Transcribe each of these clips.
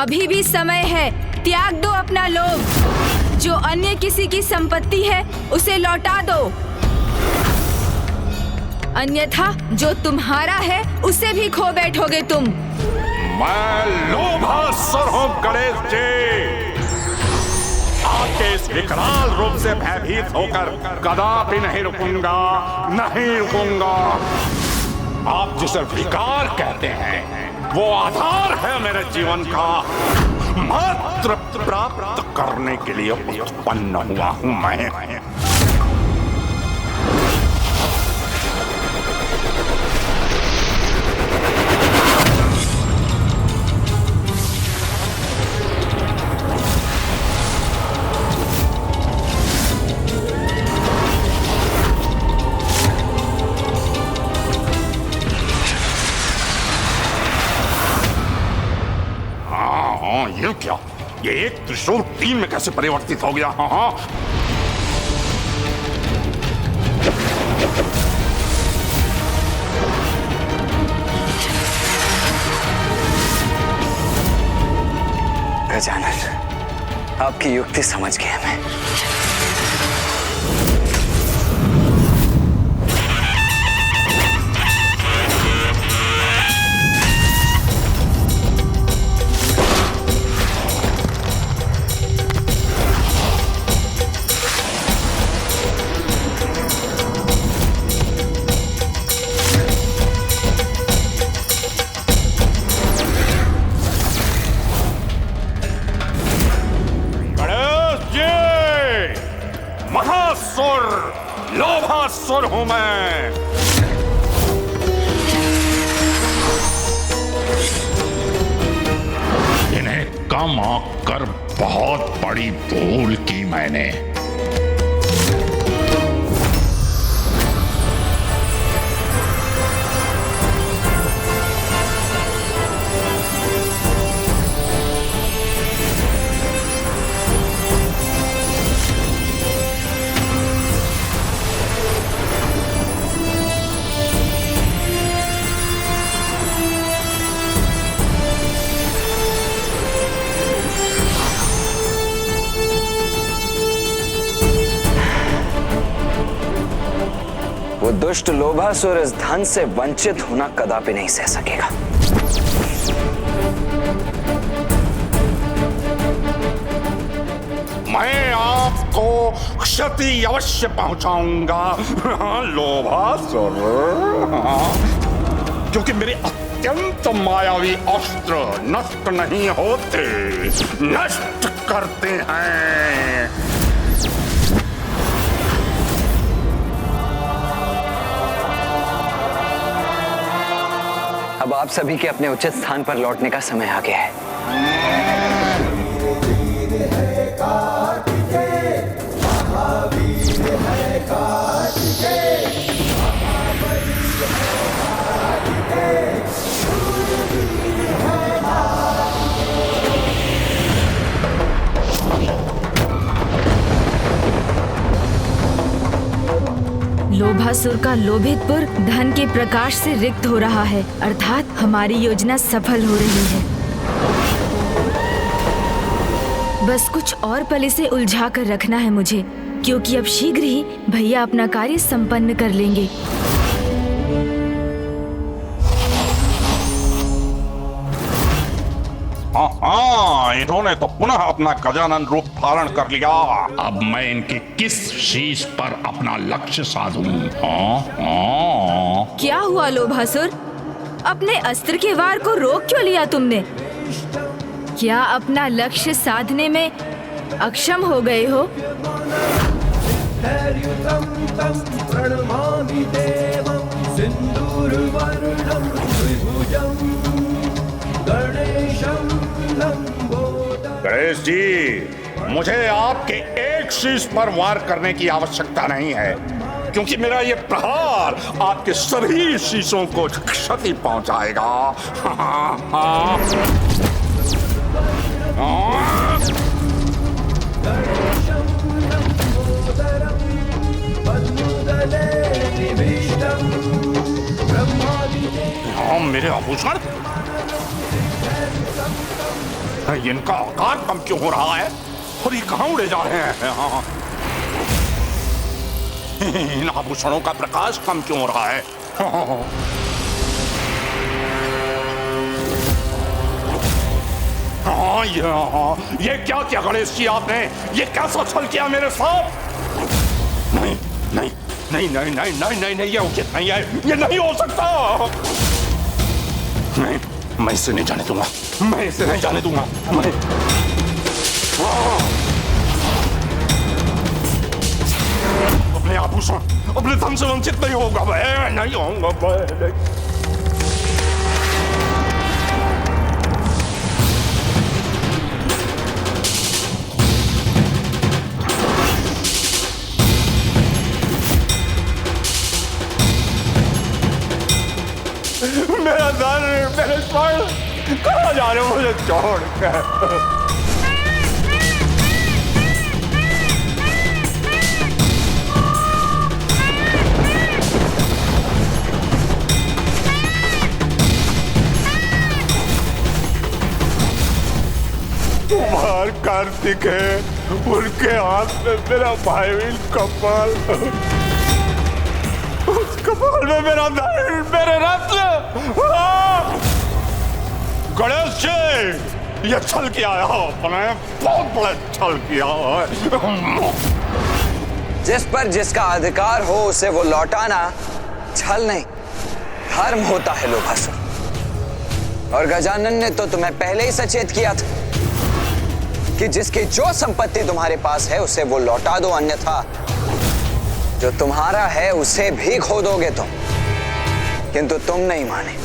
अभी भी समय है, त्याग दो अपना लोभ। जो अन्य किसी की संपत्ति है उसे लौटा दो, अन्यथा जो तुम्हारा है उसे भी खो बैठोगे तुम। मैं लोभासुर हूँ गणेश जी। आपके इस विकराल रूप से भयभीत होकर कदापि नहीं रुकूंगा, नहीं रुकूंगा। आप जिसे विकार कहते हैं वो आधार है मेरे जीवन का। मात्र प्राप्त करने के लिए उत्पन्न हुआ हूं मैं। ये क्या? ये एक त्रिशूल 3 में कैसे परिवर्तित हो गया? हाँ, गजानन, आपकी युक्ति समझ गया मैं। लोभासुर हूं मैं। इन्हें कम आंककर बहुत बड़ी भूल की मैंने। वो दुष्ट लोभासुर इस धन से वंचित होना कदापि नहीं सह सकेगा। मैं आपको क्षति अवश्य पहुंचाऊंगा लोभासुर, क्योंकि मेरे अत्यंत मायावी अस्त्र नष्ट नहीं होते, नष्ट करते हैं। अब आप सभी के अपने उचित स्थान पर लौटने का समय आ गया है। लोभासुर का लोभितपुर धन के प्रकाश से रिक्त हो रहा है, अर्थात हमारी योजना सफल हो रही है। बस कुछ और पल इसे उलझा कर रखना है मुझे, क्योंकि अब शीघ्र ही भैया अपना कार्य संपन्न कर लेंगे। हाँ, इन्होंने तो पुनः अपना गजानन रूप धारण कर लिया। अब मैं इनके किस शीश पर अपना लक्ष्य साधूं? हाँ। क्या हुआ लोभासुर? अपने अस्त्र के वार को रोक क्यों लिया तुमने? क्या अपना लक्ष्य साधने में अक्षम हो गए हो? गणेश जी, मुझे आपके एक शीश पर वार करने की आवश्यकता नहीं है, क्योंकि मेरा ये प्रहार आपके सभी शीशों को क्षति पहुंचाएगा। मेरे आभूषण इनका आकार कम क्यों हो रहा है और ये कहाँ उड़े जा रहे हैं? हाँ, इन आभूषणों का प्रकाश कम क्यों हो रहा है? हाँ, हाँ, ये क्या किया गणेश जी आपने? ये कैसा छल किया मेरे साथ? नहीं नहीं नहीं नहीं नहीं नहीं नहीं नहीं, ये उचित नहीं है, ये नहीं हो सकता। मैं इसे नहीं जाने दूंगा, मैं इसे नहीं जाने दूंगा। मैं अपने आभूषण, अपने धन से वंचित नहीं होगा, मैं नहीं होऊंगा, मैं मेरा धन, मेरे स्वर्ण, कहाँ जा रहे हो मुझे छोड़ कर? कुमार कार्तिक है, उनके हाथ में मेरा भाईवीन कपाल, उस कपाल में मेरा धन, मेरे रत्न। गणेश जी, ये छल किया है आपने, बहुत बड़ा छल किया है। जिस पर जिसका अधिकार हो उसे वो लौटाना छल नहीं, धर्म होता है लोभासुर। और गजानन ने तो तुम्हें पहले ही सचेत किया था कि जिसकी जो संपत्ति तुम्हारे पास है उसे वो लौटा दो, अन्यथा जो तुम्हारा है उसे भी खो दोगे तुम। किंतु तुम नहीं माने।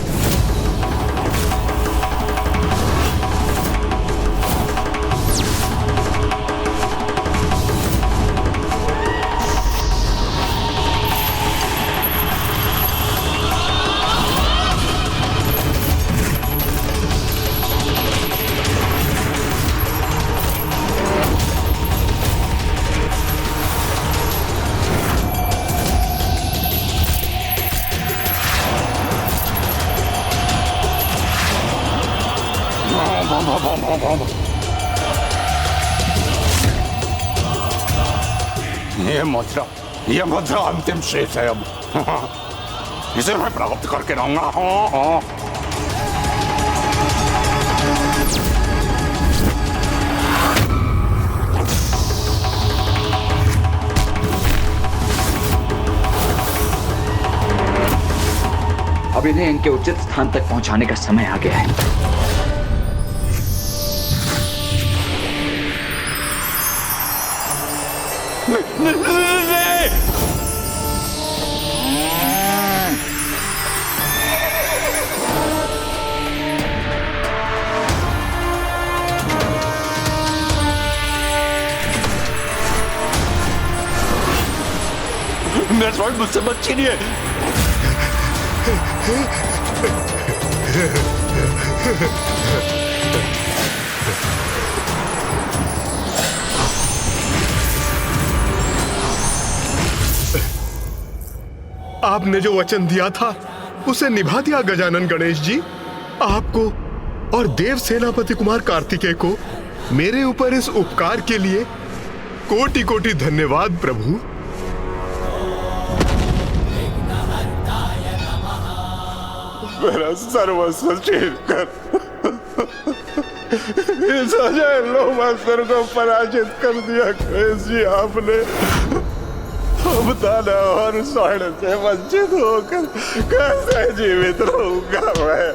ये मुद्रा अंतिम शेष है। अब इसे मैं प्राप्त करके रहूंगा। हाँ हाँ, अब इन्हें इनके उचित स्थान तक पहुंचाने का समय आ गया है। मेरे स्वर्ण मुझसे मत छीनिए। आपने जो वचन दिया था उसे निभा दिया गजानन गणेश जी। आपको और देव सेनापति कुमार कार्तिकेय को मेरे ऊपर इस उपकार के लिए कोटि कोटि धन्यवाद प्रभु। मेरा सर्वस्व छीन कर इस अजय लोभासुर को पराजित कर दिया गणेश जी आपने। अब दाना और स्वर्ण से वंचित होकर कैसे जीवित रहूंगा मैं?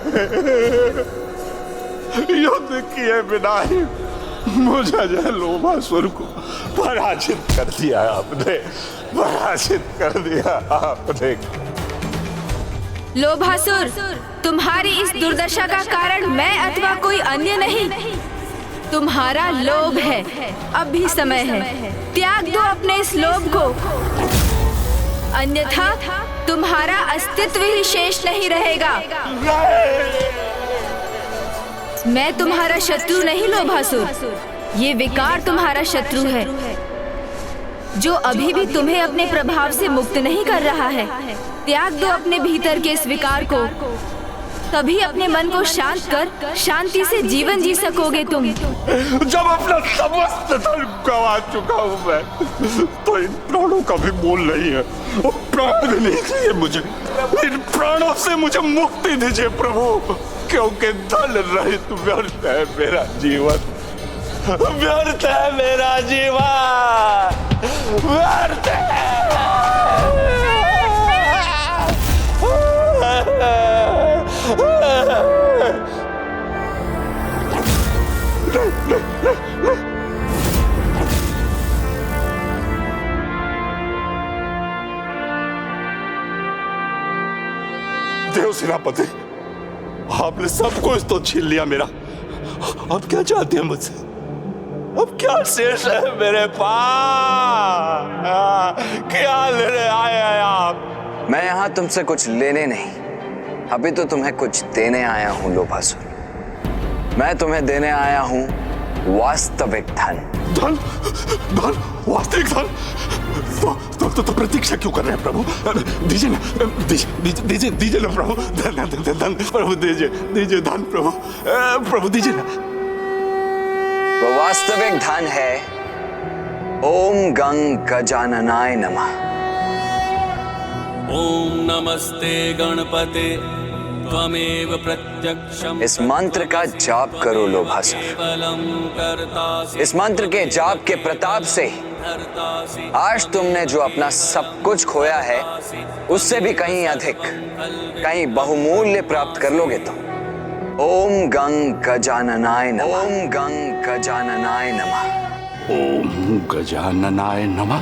युद्ध किए बिना ही मुझे अजय लोभासुर को पराजित कर दिया आपने, पराजित कर दिया आपने। लोभासुर, तुम्हारी इस दुर्दशा का कारण मैं अथवा कोई अन्य नहीं, तुम्हारा लोभ है। अब भी समय है, त्याग दो अपने इस लोभ को, अन्यथा तुम्हारा अस्तित्व ही शेष नहीं रहेगा। मैं तुम्हारा शत्रु नहीं लोभासुर, ये विकार तुम्हारा शत्रु है जो अभी भी तुम्हें अपने प्रभाव से मुक्त नहीं कर रहा है। त्याग दो अपने भीतर के इस विकार को तभी अपने मन को शांत कर शांति से जीवन जी सकोगे तुम। जब अपना समस्त धन गवा चुका हूँ मैं, तो इन प्राणों का भी मोल नहीं है। प्राण नहीं चाहिए मुझे, इन प्राणों से मुझे मुक्ति दीजिए प्रभु, क्योंकि धन रहित व्यर्थ है मेरा जीवन, व्यर्थ है मेरा जीवन, व्यर्थ है। देव सेनापति, आपने सब कुछ तो छीन लिया मेरा, अब क्या चाहते हैं मुझसे? अब क्या शेष है मेरे पास? क्या लेने आए हैं आप? मैं यहाँ तुमसे कुछ लेने नहीं, अभी तो तुम्हें कुछ देने आया हूँ लोभासुर। मैं तुम्हें देने आया हूँ वास्तविक धन। धन? धन? वास्तविक धन? तो प्रतीक्षा क्यों कर रहे हैं प्रभु? दीजिए ना, दीजिए ना प्रभु, धन प्रभु, दीजिए धन प्रभु, प्रभु दीजिए ना। वो वास्तविक धन है ओम गंग गजाननाय नमः। ओम नमस्ते गणपते त्वमेव प्रत्यक्षम्। इस मंत्र का जाप करो लोभासुर। इस मंत्र के जाप के प्रताप से आज तुमने जो अपना सब कुछ खोया है उससे भी कहीं अधिक, कहीं बहुमूल्य प्राप्त कर लोगे तुम। ओम गंग गजाननाय नमः। ओम गंग गजाननाय नमः। ओम गजाननाय नमः।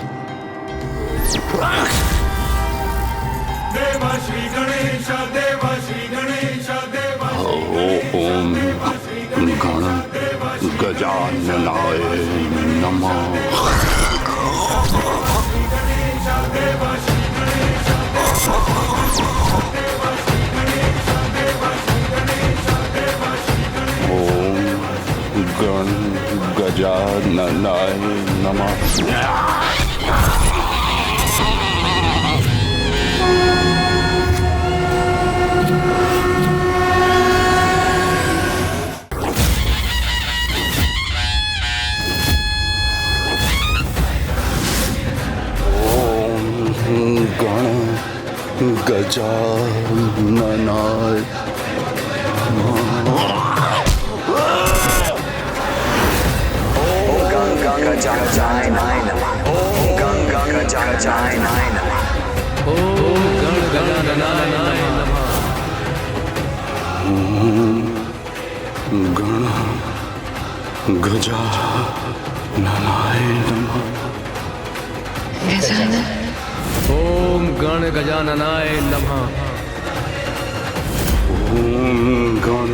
देव श्री गणेश, देव श्री गणेश, देव ओम गण गजाननाय नमः। ओम गण गजाननाय नमः। गजाननाय ओम गंग गजाननाय नमः। ओम गंग गजाननाय नमः। ओम गणगणानाय नमः। गण गजाननाय नमः। ओम गण गजाननाय नमः। ओम गण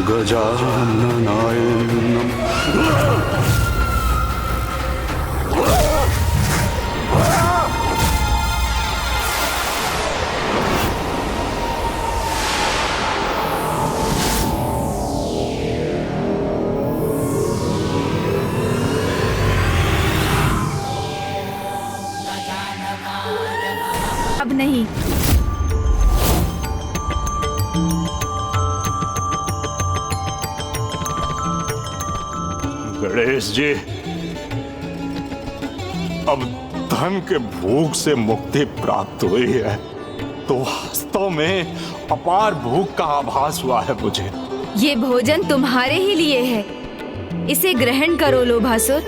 गजाननाय नमः। अब नहीं। गणेश जी, अब धन के भूख से मुक्ति प्राप्त हुई है तो वास्तव में अपार भूख का आभास हुआ है मुझे। ये भोजन तुम्हारे ही लिए है, इसे ग्रहण करो लोभासुर।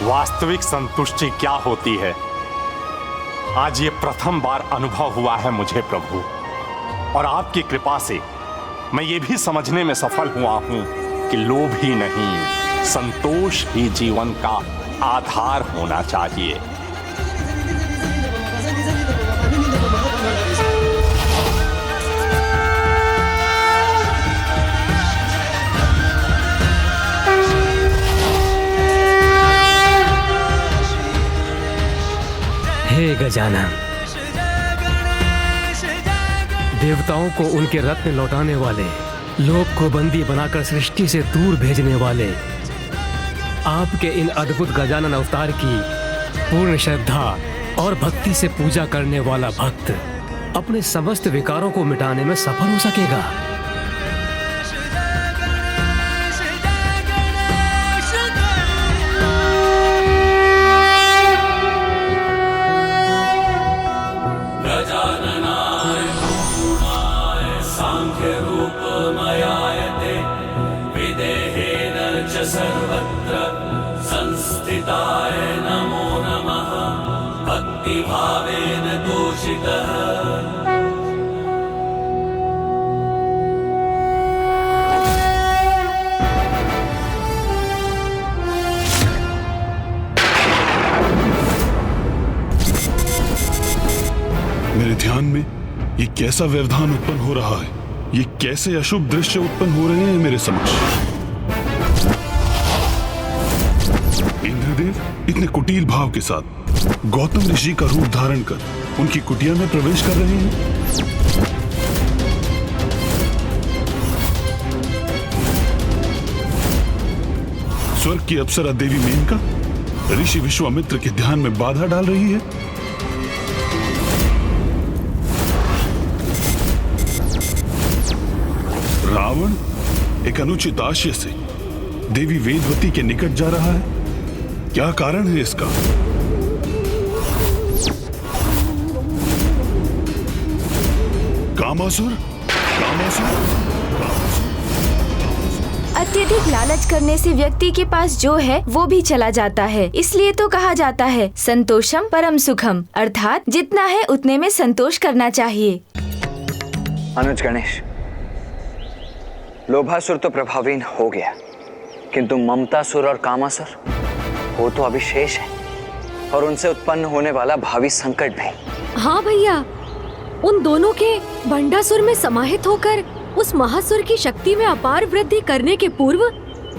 वास्तविक संतुष्टि क्या होती है? आज ये प्रथम बार अनुभव हुआ है मुझे प्रभु, और आपकी कृपा से मैं ये भी समझने में सफल हुआ हूं कि लोभ ही नहीं, संतोष ही जीवन का आधार होना चाहिए। हे गजानन, देवताओं को उनके रत्न लौटाने वाले, लोक को बंदी बनाकर सृष्टि से दूर भेजने वाले, आपके इन अद्भुत गजानन अवतार की पूर्ण श्रद्धा और भक्ति से पूजा करने वाला भक्त अपने समस्त विकारों को मिटाने में सफल हो सकेगा। गजाननाय पूर्णाय सांख्य रूपमयायते विदेहेन च सर्वत्र संस्थिताय नमो नमः भक्तिभावेन तोषितः। मेरे ध्यान में ये कैसा व्यवधान उत्पन्न हो रहा है, ये कैसे अशुभ दृश्य उत्पन्न हो रहे हैं मेरे समक्ष। इंद्रदेव इतने कुटिल भाव के साथ गौतम ऋषि का रूप धारण कर उनकी कुटिया में प्रवेश कर रहे हैं। स्वर्ग की अप्सरा देवी मेनका ऋषि विश्वामित्र के ध्यान में बाधा डाल रही है। रावण एक अनुचित आशय से देवी वेदवती के निकट जा रहा है। क्या कारण है इसका? कामासुर, कामासुर, अत्यधिक लालच करने से व्यक्ति के पास जो है वो भी चला जाता है। इसलिए तो कहा जाता है संतोषम परम सुखम, अर्थात जितना है उतने में संतोष करना चाहिए। अनुज गणेश, लोभासुर तो प्रभावहीन हो गया, किंतु ममतासुर और कामासुर वो तो अभी शेष है, और उनसे उत्पन्न होने वाला भावी संकट भी। हाँ भैया, उन दोनों के भंडासुर में समाहित होकर उस महासुर की शक्ति में अपार वृद्धि करने के पूर्व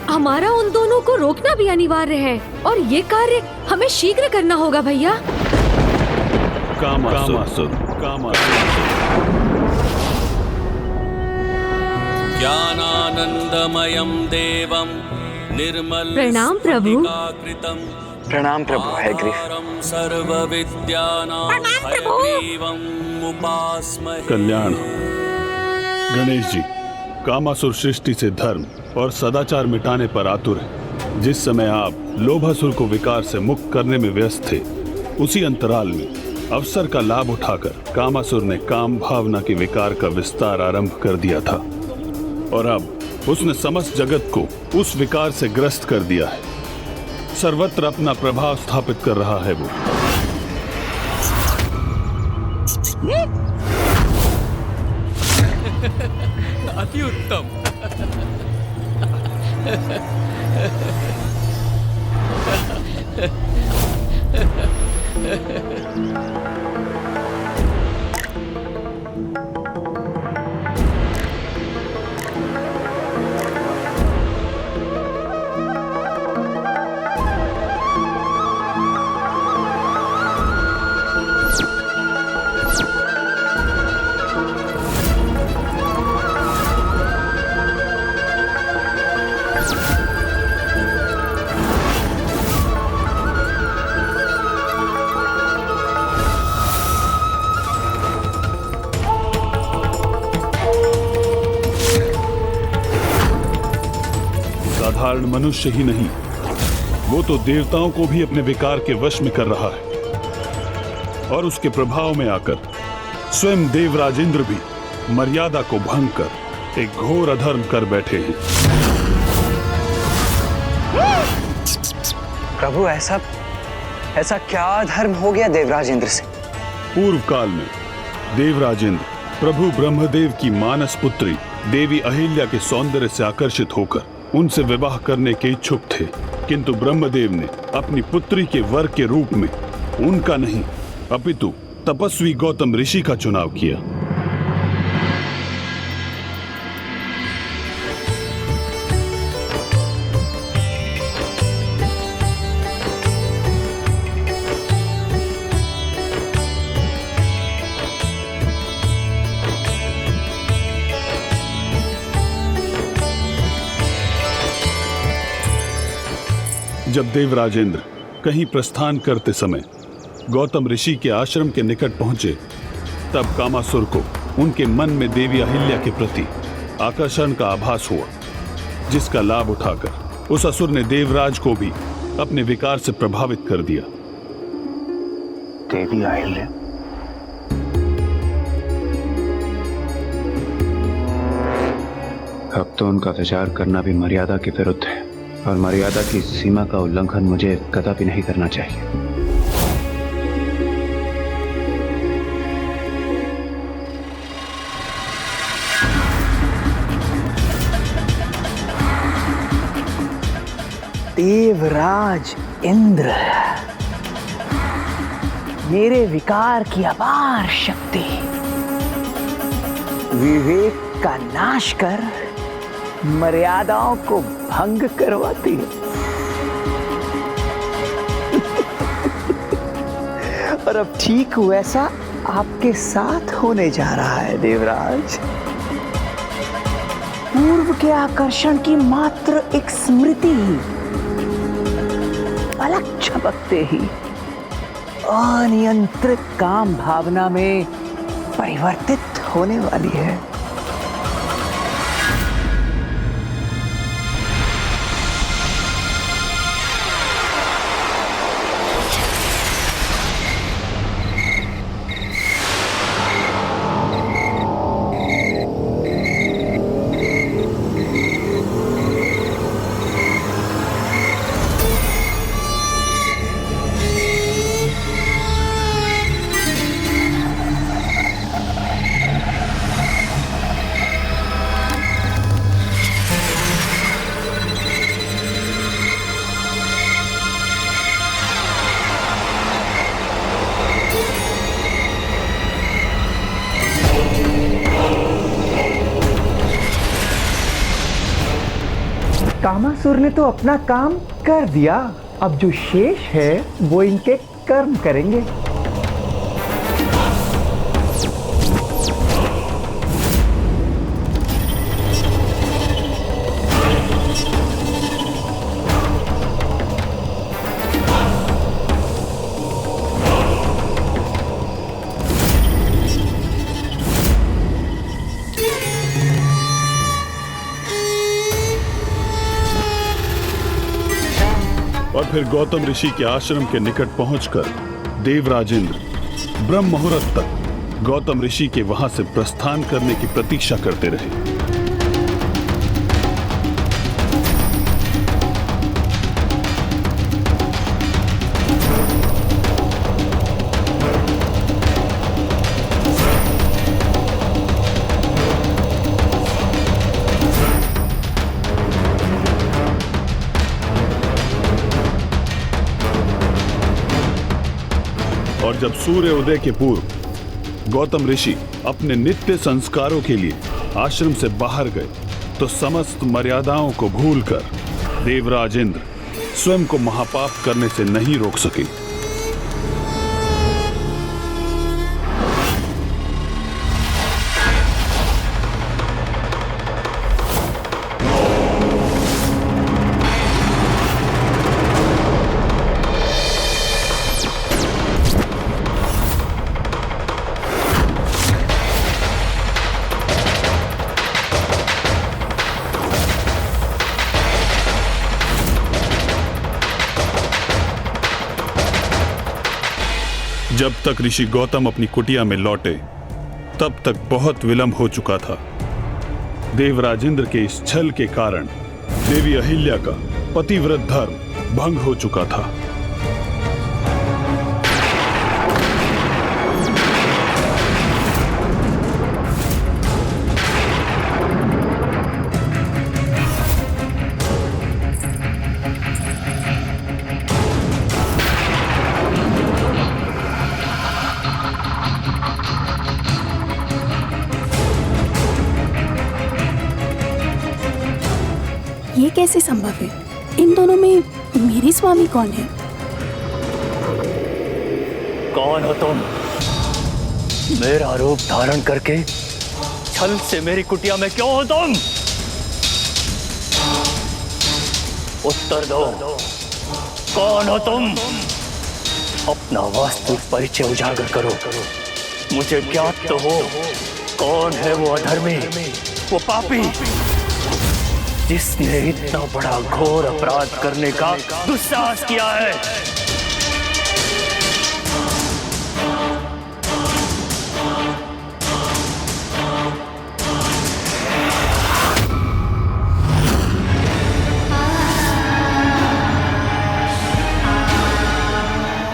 हमारा उन दोनों को रोकना भी अनिवार्य है, और ये कार्य हमें शीघ्र करना होगा भैया। कामासुर, कामासुर। ज्ञानानंदमयं देवं निर्मल प्रणाम प्रभु। प्रणाम प्रभु। है कल्याण। गणेश जी, कामासुर सृष्टि से धर्म और सदाचार मिटाने पर आतुर है। जिस समय आप लोभासुर को विकार से मुक्त करने में व्यस्त थे, उसी अंतराल में अवसर का लाभ उठाकर कामासुर ने काम भावना के विकार का विस्तार आरंभ कर दिया था, और अब उसने समस्त जगत को उस विकार से ग्रस्त कर दिया है। सर्वत्र अपना प्रभाव स्थापित कर रहा है वो। अति उत्तम। साधारण मनुष्य ही नहीं, वो तो देवताओं को भी अपने विकार के वश में कर रहा है, और उसके प्रभाव में आकर स्वयं देवराज इंद्र भी मर्यादा को भंग कर एक घोर अधर्म कर बैठे हैं। प्रभु, ऐसा क्या धर्म हो गया देवराज इंद्र से पूर्व काल में देवराज इंद्र प्रभु ब्रह्मदेव की मानस पुत्री देवी अहिल्या के सौंदर्य से आकर्षित होकर उनसे विवाह करने के इच्छुक थे, किंतु ब्रह्मदेव ने अपनी पुत्री के वर के रूप में उनका नहीं अपितु तपस्वी गौतम ऋषि का चुनाव किया। जब देवराज इंद्र कहीं प्रस्थान करते समय गौतम ऋषि के आश्रम के निकट पहुंचे, तब कामासुर को उनके मन में देवी अहिल्या के प्रति आकर्षण का आभास हुआ, जिसका लाभ उठाकर उस असुर ने देवराज को भी अपने विकार से प्रभावित कर दिया। देवी अहिल्या? अब तो उनका विचार करना भी मर्यादा के विरुद्ध है, और मर्यादा की सीमा का उल्लंघन मुझे कदापि नहीं करना चाहिए। देवराज इंद्र, मेरे विकार की अपार शक्ति विवेक का नाश कर मर्यादाओं को भंग करवाती है। और अब ठीक वैसा आपके साथ होने जा रहा है देवराज। पूर्व के आकर्षण की मात्र एक स्मृति ही पलक झपकते ही अनियंत्रित काम भावना में परिवर्तित होने वाली है। कामासुर ने तो अपना काम कर दिया, अब जो शेष है वो इनके कर्म करेंगे। और फिर गौतम ऋषि के आश्रम के निकट पहुंचकर देवराज इंद्र ब्रह्म मुहूर्त तक गौतम ऋषि के वहां से प्रस्थान करने की प्रतीक्षा करते रहे। और जब सूर्य उदय के पूर्व गौतम ऋषि अपने नित्य संस्कारों के लिए आश्रम से बाहर गए, तो समस्त मर्यादाओं को भूलकर देवराज इंद्र स्वयं को महापाप करने से नहीं रोक सके। जब तक ऋषि गौतम अपनी कुटिया में लौटे, तब तक बहुत विलंब हो चुका था। देवराज इंद्र के इस छल के कारण देवी अहिल्या का पतिव्रत धर्म भंग हो चुका था। ये कैसे संभव है? इन दोनों में मेरी स्वामी कौन है? कौन हो तुम? मेरा रूप धारण करके छल से मेरी कुटिया में क्यों हो तुम? उत्तर दो, कौन हो तुम? अपना वास्तविक परिचय उजागर करो। मुझे ज्ञात तो हो कौन है वो अधर्मी, वो पापी जिसने इतना बड़ा घोर अपराध करने का दुस्साहस किया है।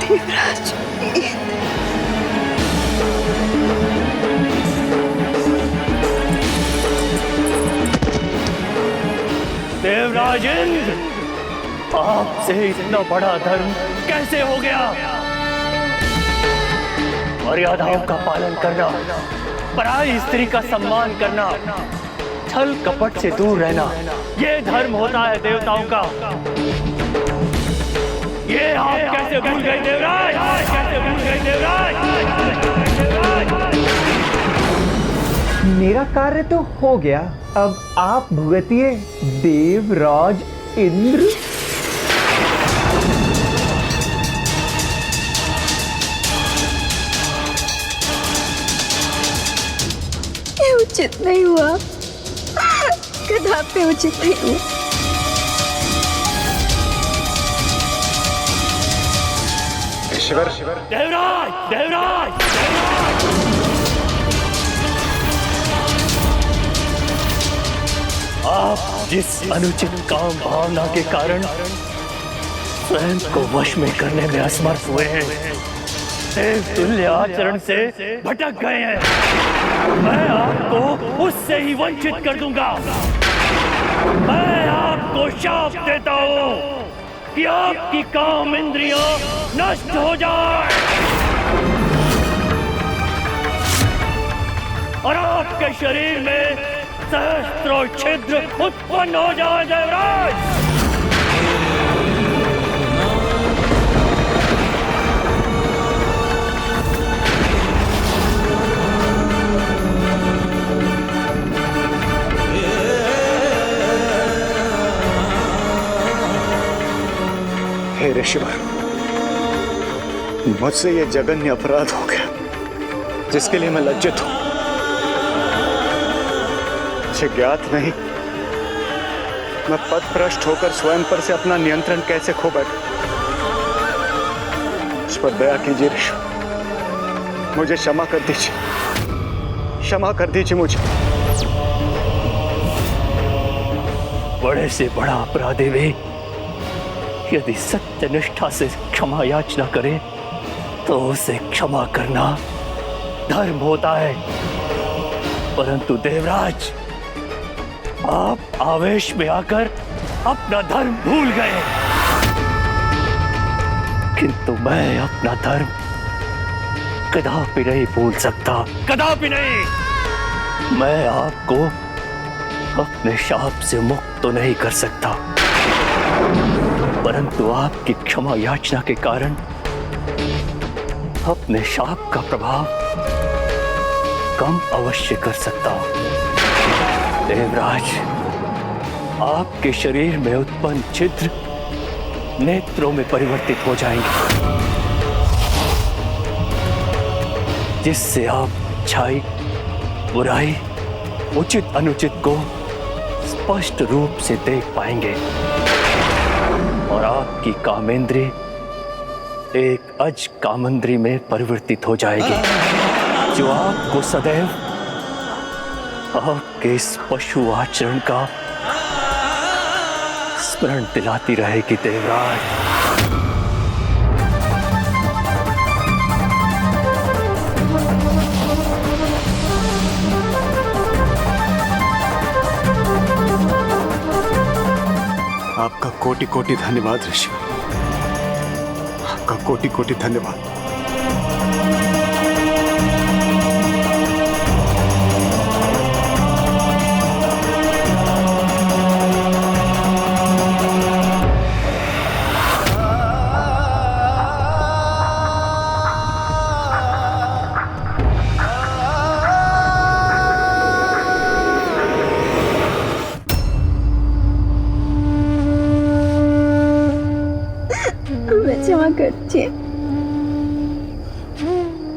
देवराज, देवराज इंद्र, आपसे इतना बड़ा धर्म कैसे हो गया? मर्यादाओं का पालन करना, पराई स्त्री का सम्मान करना, छल कपट से दूर रहना, ये धर्म होता है देवताओं का। ये आप कैसे भूल गए देवराज? कैसे भूल गए देवराज? मेरा कार्य तो हो गया, अब आप भुगतिए देवराज इंद्र। ये उचित नहीं हुआ, कदापि उचित नहीं हुआ। देवराज, देवराज, आप जिस अनुचित काम भावना के कारण स्वयं को वश में करने में असमर्थ हुए हैं, देव तुल्य आचरण से भटक गए हैं, मैं आपको उससे ही वंचित कर दूंगा। मैं आपको शाप देता हूँ कि आपकी काम इंद्रियां नष्ट हो जाए और आपके शरीर में सहस्त्रों छिद्र उत्पन्न हो जाए। देवराज, हे ऋषिवर, मुझसे ये जघन्य अपराध हो गया जिसके लिए मैं लज्जित हूं। मुझे ज्ञात नहीं मैं पथभ्रष्ट होकर स्वयं पर से अपना नियंत्रण कैसे खो बैठा। मुझ पर दया कीजिए ऋषि, मुझे क्षमा कर दीजिए, क्षमा कर दीजिए मुझे। बड़े से बड़ा अपराधी भी यदि सत्य निष्ठा से क्षमा याचना करे तो उसे क्षमा करना धर्म होता है। परंतु देवराज, आप आवेश में आकर अपना धर्म भूल गए, किंतु मैं अपना धर्म कदापि नहीं भूल सकता, कदापि नहीं। मैं आपको अपने शाप से मुक्त तो नहीं कर सकता, परंतु आपकी क्षमा याचना के कारण अपने शाप का प्रभाव कम अवश्य कर सकता हूं। देवराज, आपके शरीर में उत्पन्न छिद्र नेत्रों में परिवर्तित हो जाएंगे, जिससे आप अच्छाई, बुराई, उचित अनुचित को स्पष्ट रूप से देख पाएंगे और आपकी कामेंद्री एक अज कामेंद्री में परिवर्तित हो जाएगी, जो आपको सदैव आपके इस पशु आचरण का स्मरण दिलाती रहेगी। देवराज, आपका कोटि कोटि धन्यवाद ऋषि, आपका कोटि कोटि धन्यवाद। दीजिए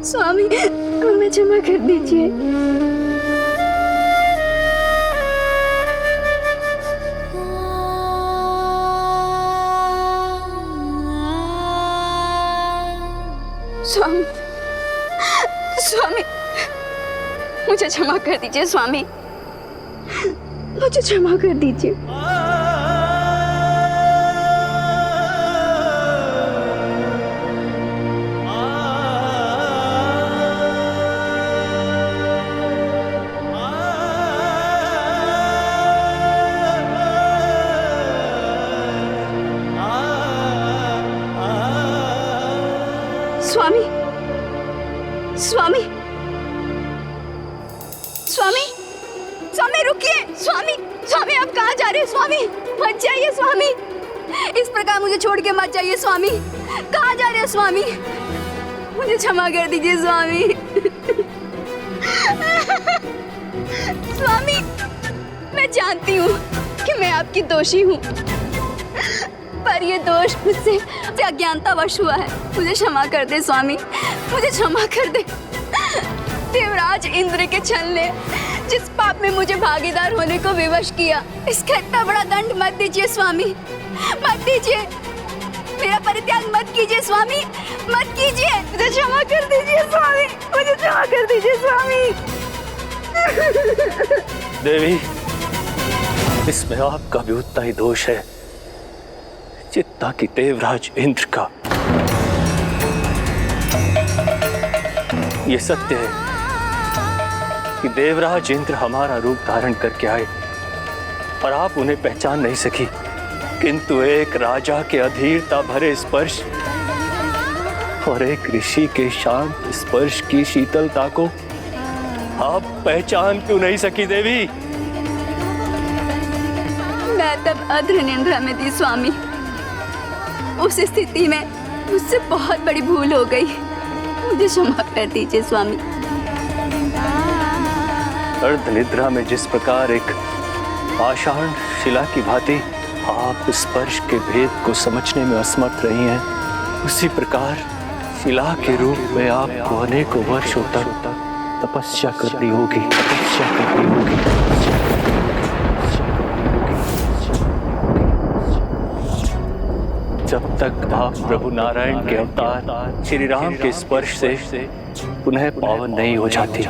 स्वामी, हमें क्षमा कर दीजिए। स्वामी, स्वामी, मुझे क्षमा कर दीजिए स्वामी, मुझे क्षमा कर दीजिए। स्वामी, स्वामी, स्वामी, स्वामी रुकिए। स्वामी, स्वामी आप कहाँ जा रहे हो? स्वामी मत जाइए स्वामी, इस प्रकार मुझे छोड़ के मत जाइए स्वामी। कहाँ जा रहे हो स्वामी? मुझे क्षमा कर दीजिए स्वामी। स्वामी, मैं जानती हूँ कि मैं आपकी दोषी हूँ, पर ये दोष मुझसे अज्ञानतावश हुआ है। मुझे क्षमा कर दे स्वामी, मुझे क्षमा कर दे। देवराज इंद्र के छल ने जिस पाप में मुझे भागीदार होने को विवश किया, इसका इतना बड़ा दंड मत दीजिए स्वामी, मत दीजिए। मेरा परित्याग मत कीजिए स्वामी, मत कीजिए। मुझे क्षमा कर दीजिए स्वामी, मुझे क्षमा कर दीजिए स्वामी। देवी, इसमें आपका भी उतना ही दोष है जितना कि देवराज इंद्र का। ये सत्य है कि देवराज इंद्र हमारा रूप धारण करके आए और आप उन्हें पहचान नहीं सकी, किंतु एक राजा के अधीरता भरे स्पर्श और एक ऋषि के शांत स्पर्श की शीतलता को आप पहचान क्यों नहीं सकी देवी? मैं तब अद्र निंद्रा में थी स्वामी। उस स्थिति में मुझसे बहुत बड़ी भूल हो गई, मुझे क्षमा कर दीजिए स्वामी। अर्धनिद्रा में जिस प्रकार एक पाषाण शिला की भांति आप स्पर्श के भेद को समझने में असमर्थ रही हैं, उसी प्रकार शिला के रूप में आपको अनेकों वर्षों तक तपस्या करनी होगी, तपस्या करनी होगी। जब तक आप प्रभु नारायण के अवतार श्री राम के स्पर्श से पुनः पावन नहीं हो जाती।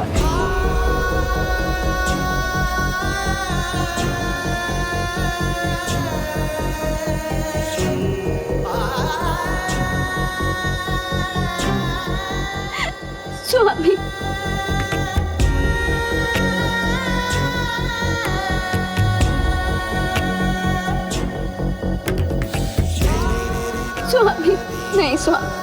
स्वामी, स्वामी, नहीं स्वामी।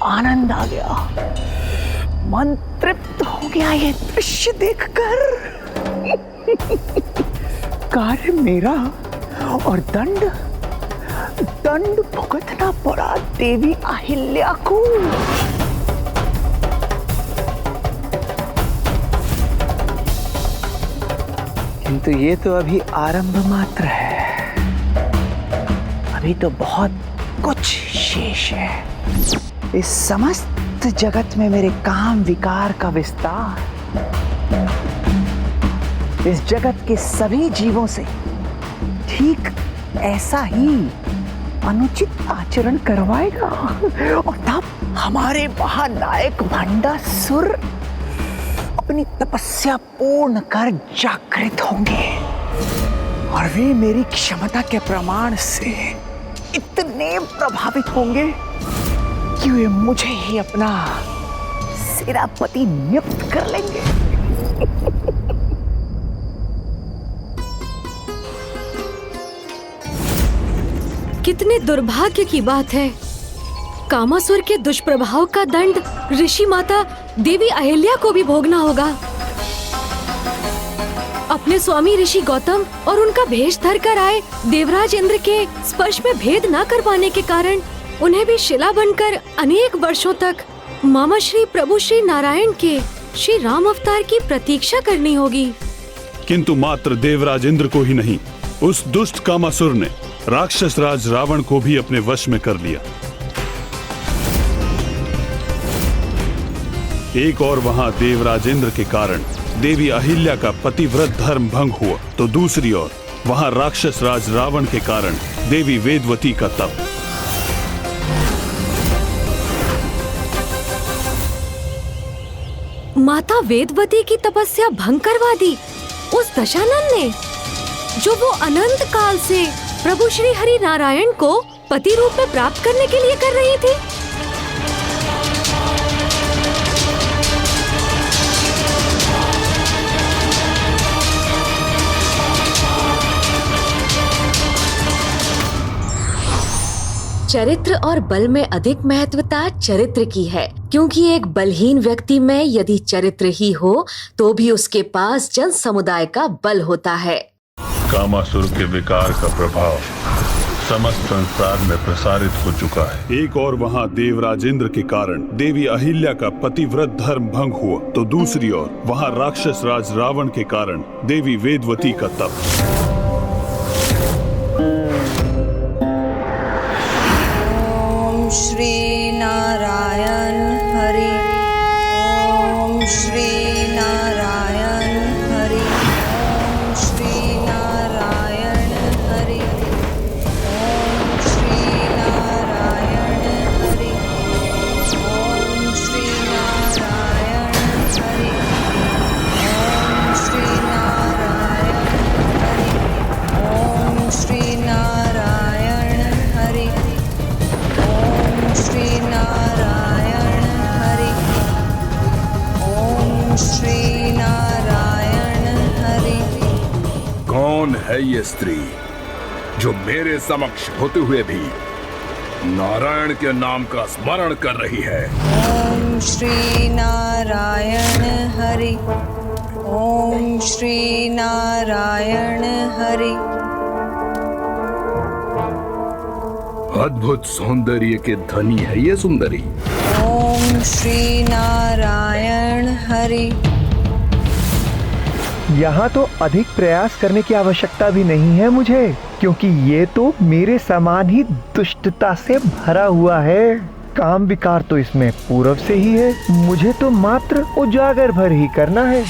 आनंद आ गया, मन तृप्त हो गया ये दृश्य देखकर। कार्य मेरा और दंड भुगतना पड़ा देवी अहिल्या को। किंतु ये तो अभी आरंभ मात्र है, अभी तो बहुत कुछ शेष है। इस समस्त जगत में मेरे काम विकार का विस्तार इस जगत के सभी जीवों से ठीक ऐसा ही अनुचित आचरण करवाएगा, और तब हमारे महानायक भंडासुर अपनी तपस्या पूर्ण कर जागृत होंगे, और वे मेरी क्षमता के प्रमाण से इतने प्रभावित होंगे कि वे मुझे ही अपना सेनापति नियुक्त कर लेंगे। कितने दुर्भाग्य की बात है। कामासुर के दुष्प्रभाव का दंड ऋषि माता देवी अहिल्या को भी भोगना होगा। अपने स्वामी ऋषि गौतम और उनका भेष धर कर आए देवराज इंद्र के स्पर्श में भेद न कर पाने के कारण उन्हें भी शिला बनकर अनेक वर्षों तक मामा श्री प्रभु श्री नारायण के श्री राम अवतार की प्रतीक्षा करनी होगी। किंतु मात्र देवराज इंद्र को ही नहीं, उस दुष्ट कामासुर ने राक्षस राज रावण को भी अपने वश में कर लिया। एक और वहां देवराज इंद्र के कारण देवी अहिल्या का पतिव्रत धर्म भंग हुआ, तो दूसरी ओर वहां राक्षस राज रावण के कारण देवी वेदवती का तप। माता वेदवती की तपस्या भंग करवा दी उस दशानन ने, जो वो अनंत काल से प्रभु श्री हरि नारायण को पति रूप में प्राप्त करने के लिए कर रही थी। चरित्र और बल में अधिक महत्वता चरित्र की है, क्योंकि एक बलहीन व्यक्ति में यदि चरित्र ही हो तो भी उसके पास जन समुदाय का बल होता है। कामासुर के विकार का प्रभाव समस्त संसार में प्रसारित हो चुका है। एक और वहां देवराज इंद्र के कारण देवी अहिल्या का पतिव्रत धर्म भंग हुआ, तो दूसरी ओर वहां राक्षस राज रावण के कारण देवी वेदवती का तप। श्री नारायण हरि ओम श्री नारायण हरि ओम श्री नारायण हरि ओम श्री नारायण हरि ओम श्री नारायण हरि ओम श्री नारायण हरि ओम श्री नारायण हरि श्री नारायण हरि ओम श्री नारायण हरि। कौन है ये स्त्री जो मेरे समक्ष होते हुए भी नारायण के नाम का स्मरण कर रही है? ओम श्री नारायण हरि ओम श्री नारायण हरि। अद्भुत सौंदर्य के धनी है ये सुंदरी। ओम श्री नारायण हरि। यहाँ तो अधिक प्रयास करने की आवश्यकता भी नहीं है मुझे, क्योंकि ये तो मेरे समान ही दुष्टता से भरा हुआ है। काम विकार तो इसमें पूर्व से ही है, मुझे तो मात्र उजागर भर ही करना है।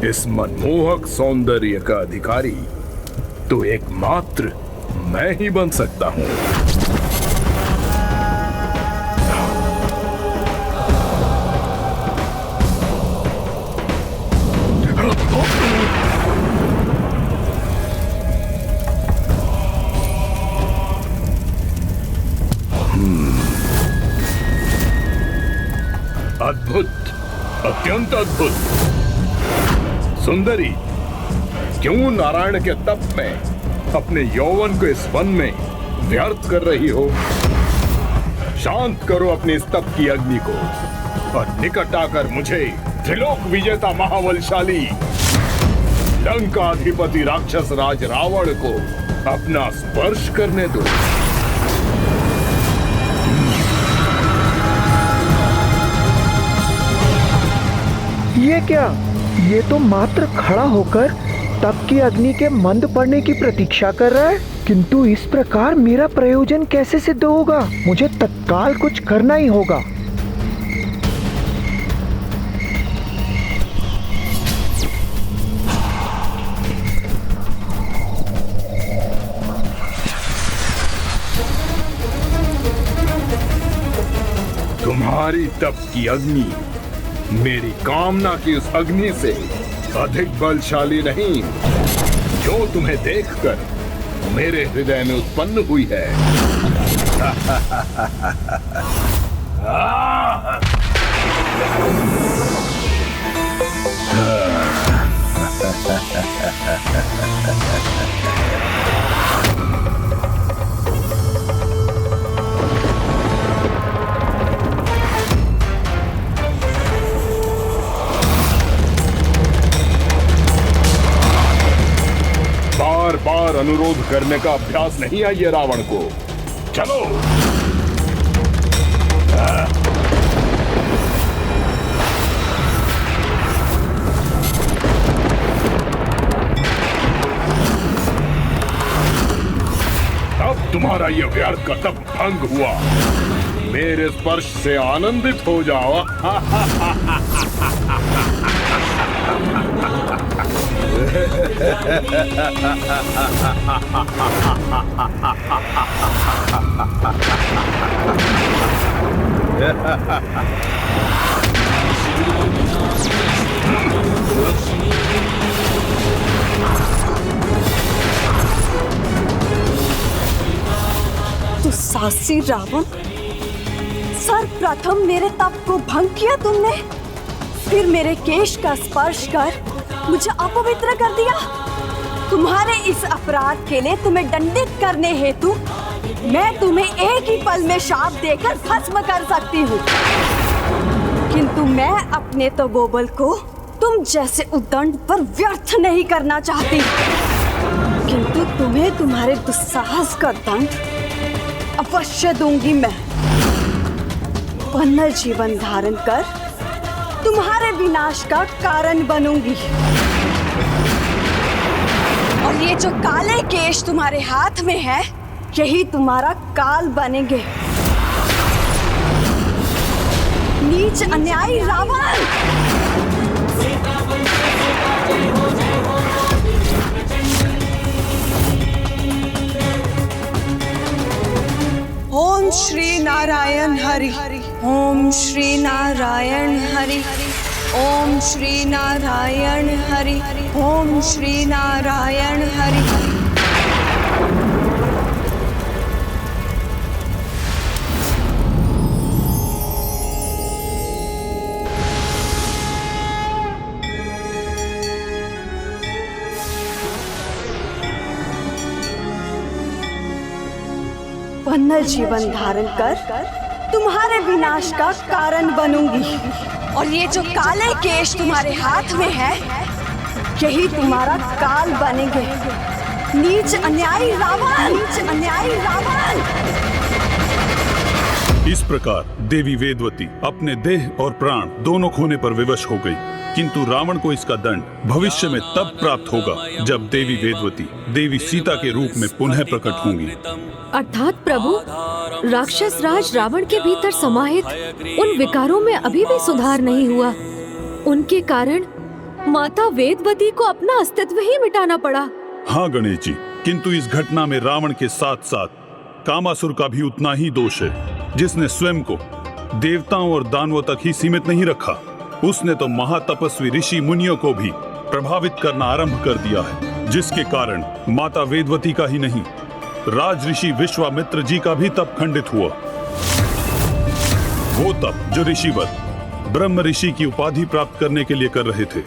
इस मनमोहक सौंदर्य का अधिकारी तो एकमात्र मैं ही बन सकता हूं। अद्भुत, अत्यंत अद्भुत। सुंदरी, क्यों नारायण के तप में अपने यौवन को इस वन में व्यर्थ कर रही हो? शांत करो अपनी इस तप की अग्नि को और निकट आकर मुझे त्रिलोक विजेता महाबलशाली लंकाधिपति राक्षस राज रावण को अपना स्पर्श करने दो। ये क्या? ये तो मात्र खड़ा होकर तप की अग्नि के मंद पड़ने की प्रतीक्षा कर रहा है, किंतु इस प्रकार मेरा प्रयोजन कैसे सिद्ध होगा? मुझे तत्काल कुछ करना ही होगा। तुम्हारी तप की अग्नि मेरी कामना की उस अग्नि से अधिक बलशाली नहीं, जो तुम्हें देखकर मेरे हृदय में उत्पन्न हुई है। बार बार अनुरोध करने का अभ्यास नहीं है ये रावण को। चलो। अब तुम्हारा ये व्यर्थ का तप भंग हुआ। मेरे स्पर्श से आनंदित हो जाओ। तो साहसी रावण, सर्वप्रथम मेरे तप को भंग किया तुमने, फिर मेरे केश का स्पर्श कर मुझे अपवित्र कर दिया। तुम्हारे इस अपराध के लिए तुम्हें दंडित करने हेतु मैं तुम्हें एक ही पल में शाप देकर भस्म कर सकती हूँ, किंतु मैं अपने तपोबल को तुम जैसे उद्दंड पर व्यर्थ नहीं करना चाहती, किंतु तुम्हें तुम्हारे दुस्साहस का दंड अवश्य दूंगी मैं। वन्य जीवन धारण कर तुम्हारे विनाश का कारण बनूंगी। और ये जो काले केश तुम्हारे हाथ में है, यही तुम्हारा काल बनेंगे। नीच अन्यायी रावण! ओम श्री नारायण हरि। ओम श्री नारायण हरि। ओम श्री नारायण हरि। ओम श्री नारायण हरि। वन्य जीवन धारण कर तुम्हारे विनाश का कारण बनूंगी। और ये जो काले केश तुम्हारे हाथ में है, यही तुम्हारा काल बनेंगे। नीच अन्यायी रावण! नीच अन्यायी रावण! इस प्रकार देवी वेदवती अपने देह और प्राण दोनों खोने पर विवश हो गई, किंतु रावण को इसका दंड भविष्य में तब प्राप्त होगा जब देवी वेदवती देवी सीता के रूप में पुनः प्रकट होंगी। अर्थात प्रभु, राक्षस राज रावण के भीतर समाहित उन विकारों में अभी भी सुधार नहीं हुआ। उनके कारण माता वेदवती को अपना अस्तित्व ही मिटाना पड़ा। हाँ गणेश जी, किंतु इस घटना में रावण के साथ साथ कामासुर का भी उतना ही दोष है, जिसने स्वयं को देवताओं और दानवों तक ही सीमित नहीं रखा। उसने तो महातपस्वी ऋषि मुनियों को भी प्रभावित करना आरंभ कर दिया है, जिसके कारण माता वेदवती का ही नहीं, राज ऋषि विश्वामित्र जी का भी तप खंडित हुआ। वो तप जो ऋषिवर ब्रह्म ऋषि की उपाधि प्राप्त करने के लिए कर रहे थे।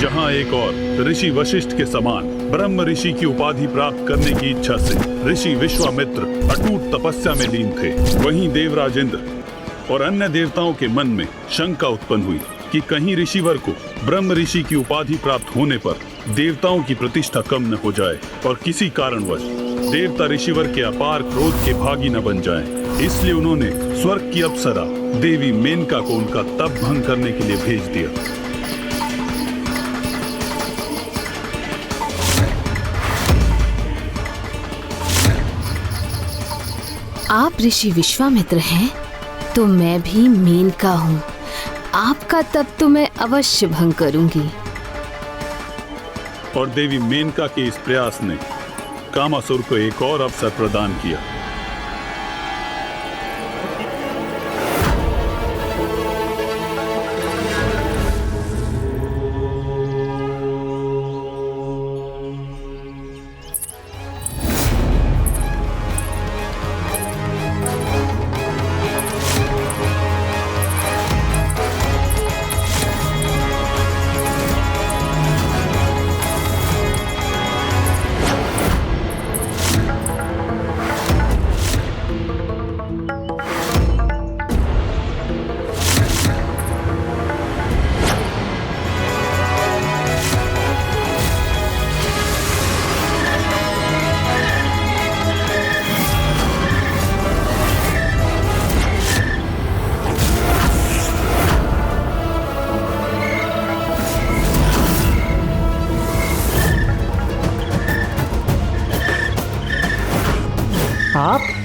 जहां एक और ऋषि वशिष्ठ के समान ब्रह्म ऋषि की उपाधि प्राप्त करने की इच्छा से ऋषि विश्वामित्र अटूट तपस्या में लीन थे, वहीं देवराज इंद्र और अन्य देवताओं के मन में शंका उत्पन्न हुई कि कहीं ऋषिवर को ब्रह्म ऋषि की उपाधि प्राप्त होने पर देवताओं की प्रतिष्ठा कम न हो जाए और किसी कारणवश देवता ऋषिवर के अपार क्रोध के भागी न बन जाएं। इसलिए उन्होंने स्वर्ग की अप्सरा देवी मेनका को उनका तप भंग करने के लिए भेज दिया। आप ऋषि विश्वामित्र हैं, तो मैं भी मेनका हूँ। आपका तप तो मैं अवश्य भंग करूंगी। और देवी मेनका के इस प्रयास ने कामासुर को एक और अवसर प्रदान किया।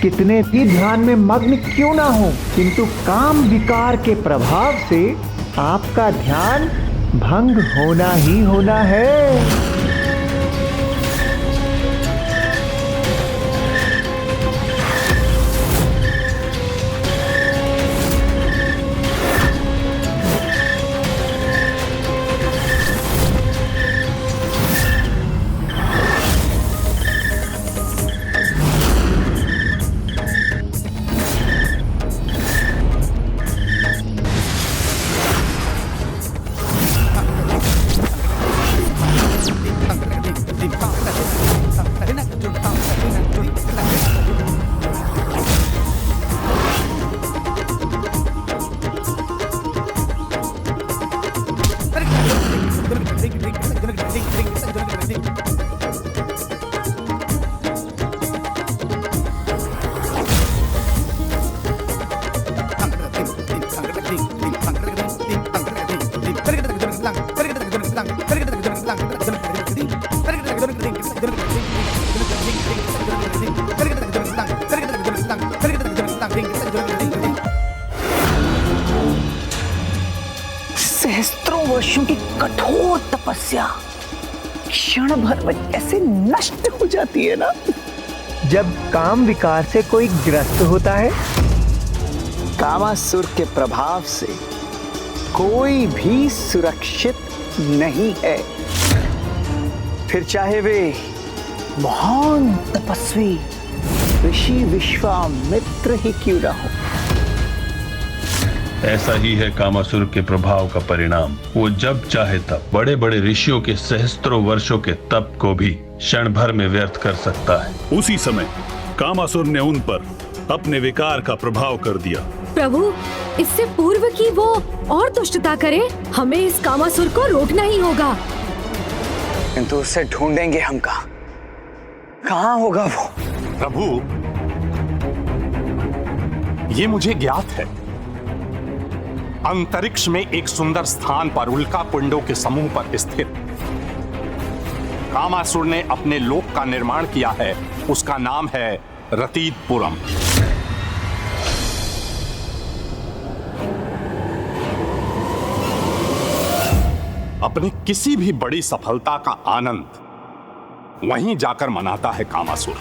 कितने भी ध्यान में मग्न क्यों ना हो, किंतु काम विकार के प्रभाव से आपका ध्यान भंग होना ही होना है। सहस्त्रों वर्षों की कठोर तपस्या क्षण भर में ऐसे नष्ट हो जाती है ना। जब काम विकार से कोई ग्रस्त होता है, कामासुर के प्रभाव से कोई भी सुरक्षित नहीं है, फिर चाहे वे महान तपस्वी ऋषि विश्वामित्र ही क्यों ना हो। ऐसा ही है कामासुर के प्रभाव का परिणाम। वो जब चाहे तब बड़े बड़े ऋषियों के सहस्त्रों वर्षों के तप को भी क्षण भर में व्यर्थ कर सकता है। उसी समय कामासुर ने उन पर अपने विकार का प्रभाव कर दिया। प्रभु, इससे पूर्व की वो और दुष्टता करे, हमें इस कामासुर को रोकना ही होगा। किंतु उसे ढूंढेंगे हम कहाँ होगा वो? प्रभु, ये मुझे ज्ञात है। अंतरिक्ष में एक सुंदर स्थान पर उल्का पिंडों के समूह पर स्थित कामासुर ने अपने लोक का निर्माण किया है। उसका नाम है रतीतपुरम। अपने किसी भी बड़ी सफलता का आनंद वहीं जाकर मनाता है कामासुर,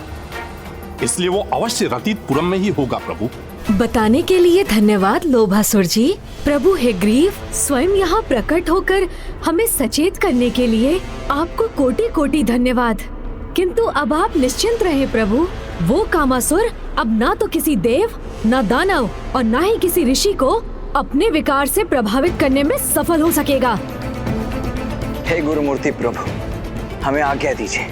इसलिए वो अवश्य रतीतपुरम में ही होगा। प्रभु, बताने के लिए धन्यवाद लोभासुर जी। प्रभु हेग्रीव स्वयं यहाँ प्रकट होकर हमें सचेत करने के लिए आपको कोटि कोटि धन्यवाद। किंतु अब आप निश्चिंत रहे प्रभु, वो कामासुर अब ना तो किसी देव, ना दानव और ना ही किसी ऋषि को अपने विकार से प्रभावित करने में सफल हो सकेगा। हे गुरुमूर्ति प्रभु, हमें आज्ञा दीजिए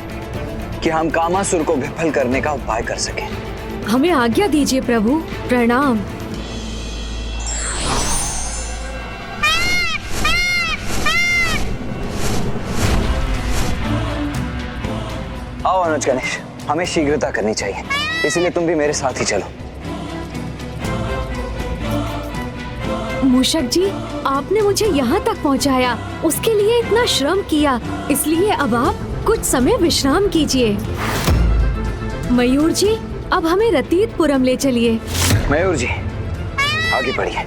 कि हम कामासुर को विफल करने का उपाय कर सकें। हमें आज्ञा दीजिए प्रभु। प्रणाम। आओ अनुज गणेश, हमें शीघ्रता करनी चाहिए, इसलिए तुम भी मेरे साथ ही चलो। मूषक जी, आपने मुझे यहाँ तक पहुँचाया, उसके लिए इतना श्रम किया, इसलिए अब आप कुछ समय विश्राम कीजिए। मयूर जी, अब हमें रतीतपुरम ले चलिए। मयूर जी, आगे बढ़िए।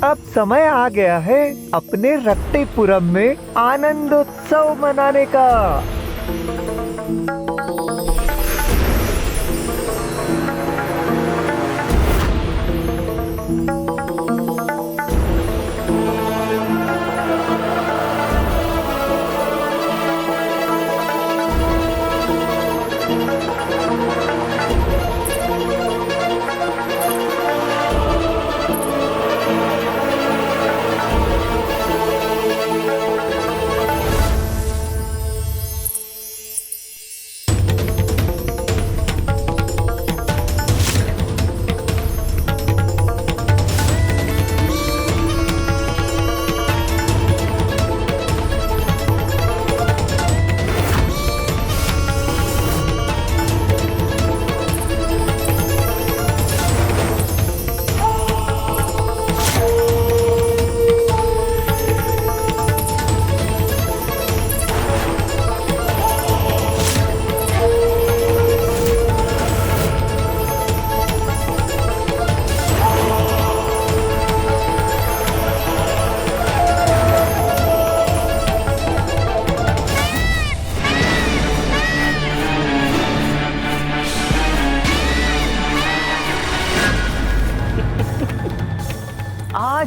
अब समय आ गया है अपने रतीतपुरम में आनंदोत्सव मनाने का।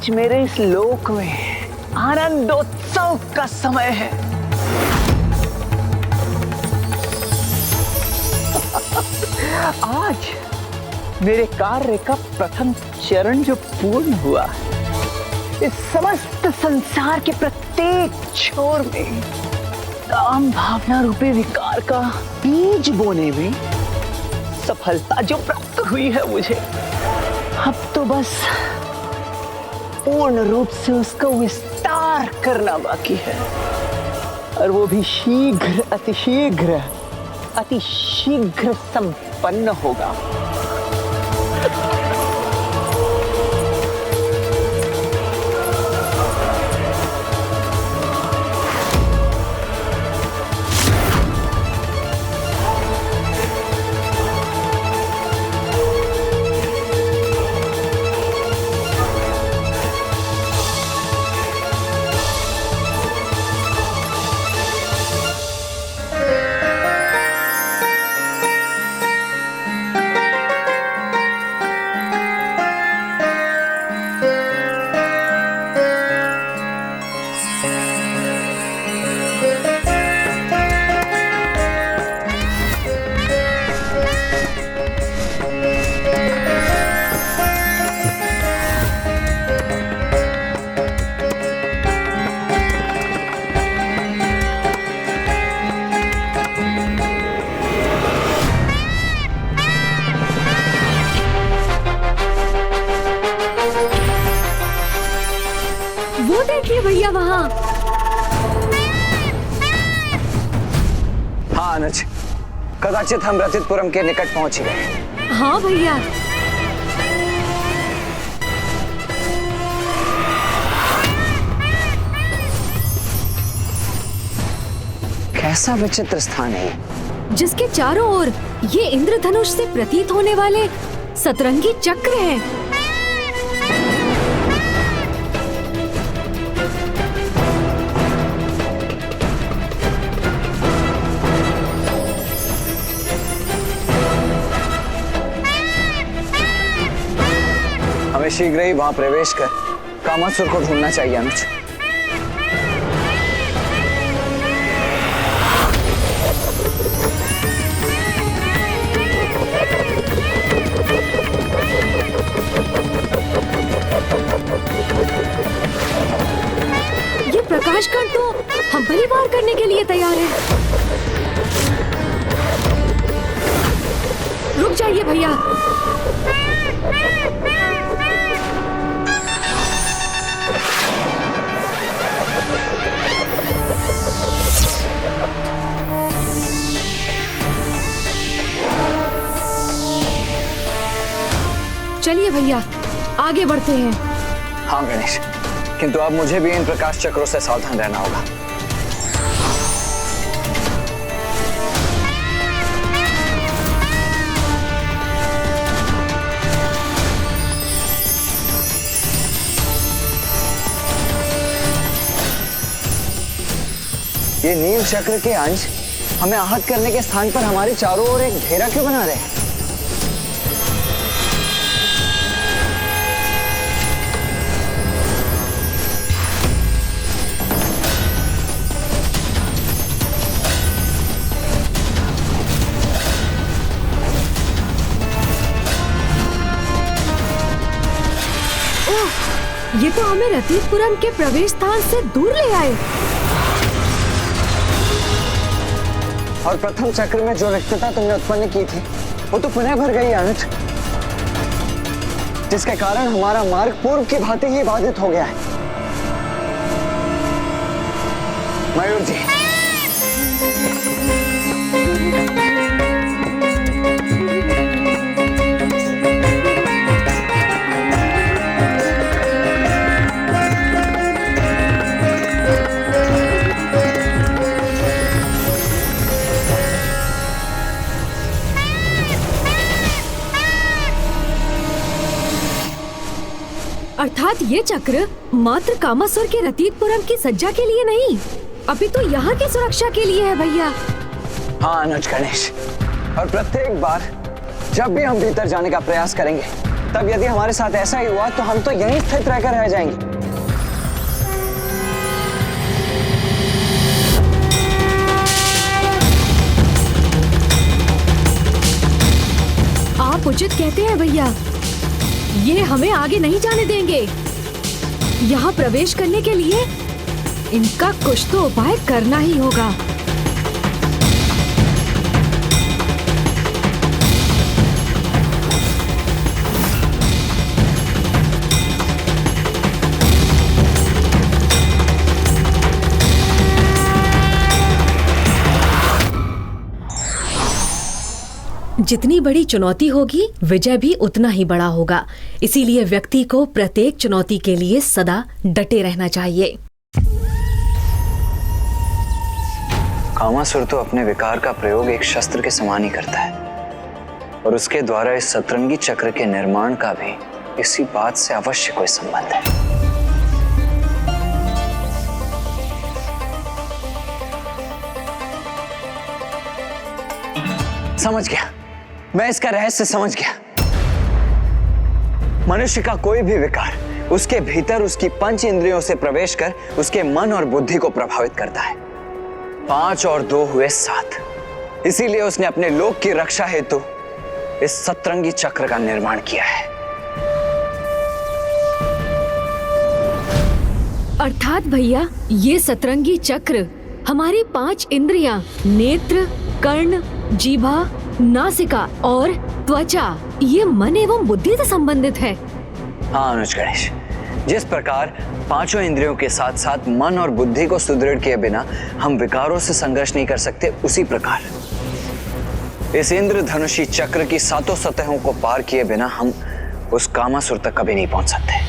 आज मेरे इस लोक में आनंदोत्सव का समय है। आज मेरे कार्य का प्रथम चरण जो पूर्ण हुआ, इस समस्त संसार के प्रत्येक छोर में काम भावना रूपी विकार का बीज बोने में सफलता जो प्राप्त हुई है मुझे, अब तो बस पूर्ण रूप से उसका विस्तार करना बाकी है, और वो भी शीघ्र अतिशीघ्र संपन्न होगा। भैया वहाँ। हाँ अनुज, कदाचित हम रथितपुरम के निकट पहुंच गए। हाँ भैया। कैसा विचित्र स्थान है, जिसके चारों ओर ये इंद्रधनुष से प्रतीत होने वाले सतरंगी चक्र हैं। हमें शीघ्र ही वहां प्रवेश कर कामासुर को ढूंढना चाहिए अनुज। ये प्रकाश कण तो हम पर ही वार करने के लिए तैयार है। रुक जाइए भैया। चलिए भैया, आगे बढ़ते हैं। हाँ गणेश, किंतु अब मुझे भी इन प्रकाश चक्रों से सावधान रहना होगा। ये नील चक्र के अंश हमें आहत करने के स्थान पर हमारे चारों ओर एक घेरा क्यों बना रहे हैं? ये तो हमें रथितपुरम के प्रवेश स्थान से दूर ले आए। और प्रथम चक्र में जो रिक्तता तुमने उत्पन्न की थी, वो तो पुनः भर गई अनुज, जिसके कारण हमारा मार्ग पूर्व की भांति ही बाधित हो गया है। मयूर जी, अर्थात ये चक्र मात्र कामासुर के रथितपुरम की सज्जा के लिए नहीं, अभी तो यहाँ की सुरक्षा के लिए है भैया। हाँ अनुज गणेश, और प्रत्येक बार जब भी हम भीतर जाने का प्रयास करेंगे, तब यदि हमारे साथ ऐसा ही हुआ तो हम तो यहीं स्थित रहकर रह जाएंगे। आप उचित कहते हैं भैया, ये हमें आगे नहीं जाने देंगे। यहाँ प्रवेश करने के लिए इनका कुछ तो उपाय करना ही होगा। जितनी बड़ी चुनौती होगी, विजय भी उतना ही बड़ा होगा। इसीलिए व्यक्ति को प्रत्येक चुनौती के लिए सदा डटे रहना चाहिए। कामासुर तो अपने विकार का प्रयोग एक शस्त्र के समान ही करता है, और उसके द्वारा इस सतरंगी चक्र के निर्माण का भी इसी बात से अवश्य कोई संबंध है। समझ गया, मैं इसका रहस्य समझ गया। मनुष्य का कोई भी विकार उसके भीतर उसकी पंच इंद्रियों से प्रवेश कर उसके मन और बुद्धि को प्रभावित करता है। 5 और 2 हुए 7। इसीलिए उसने अपने लोक की रक्षा हेतु इस सतरंगी चक्र का निर्माण किया है। अर्थात भैया, ये सतरंगी चक्र हमारी 5 इंद्रियां नेत्र, कर्ण, जीभा, नासिका और त्वचा, ये मन एवं बुद्धि से संबंधित है। हाँ अनुज गणेश, जिस प्रकार 5 इंद्रियों के साथ साथ मन और बुद्धि को सुदृढ़ किए बिना हम विकारों से संघर्ष नहीं कर सकते, उसी प्रकार इस इंद्रधनुषी चक्र की 7 सतहों को पार किए बिना हम उस कामासुर तक कभी नहीं पहुंच सकते।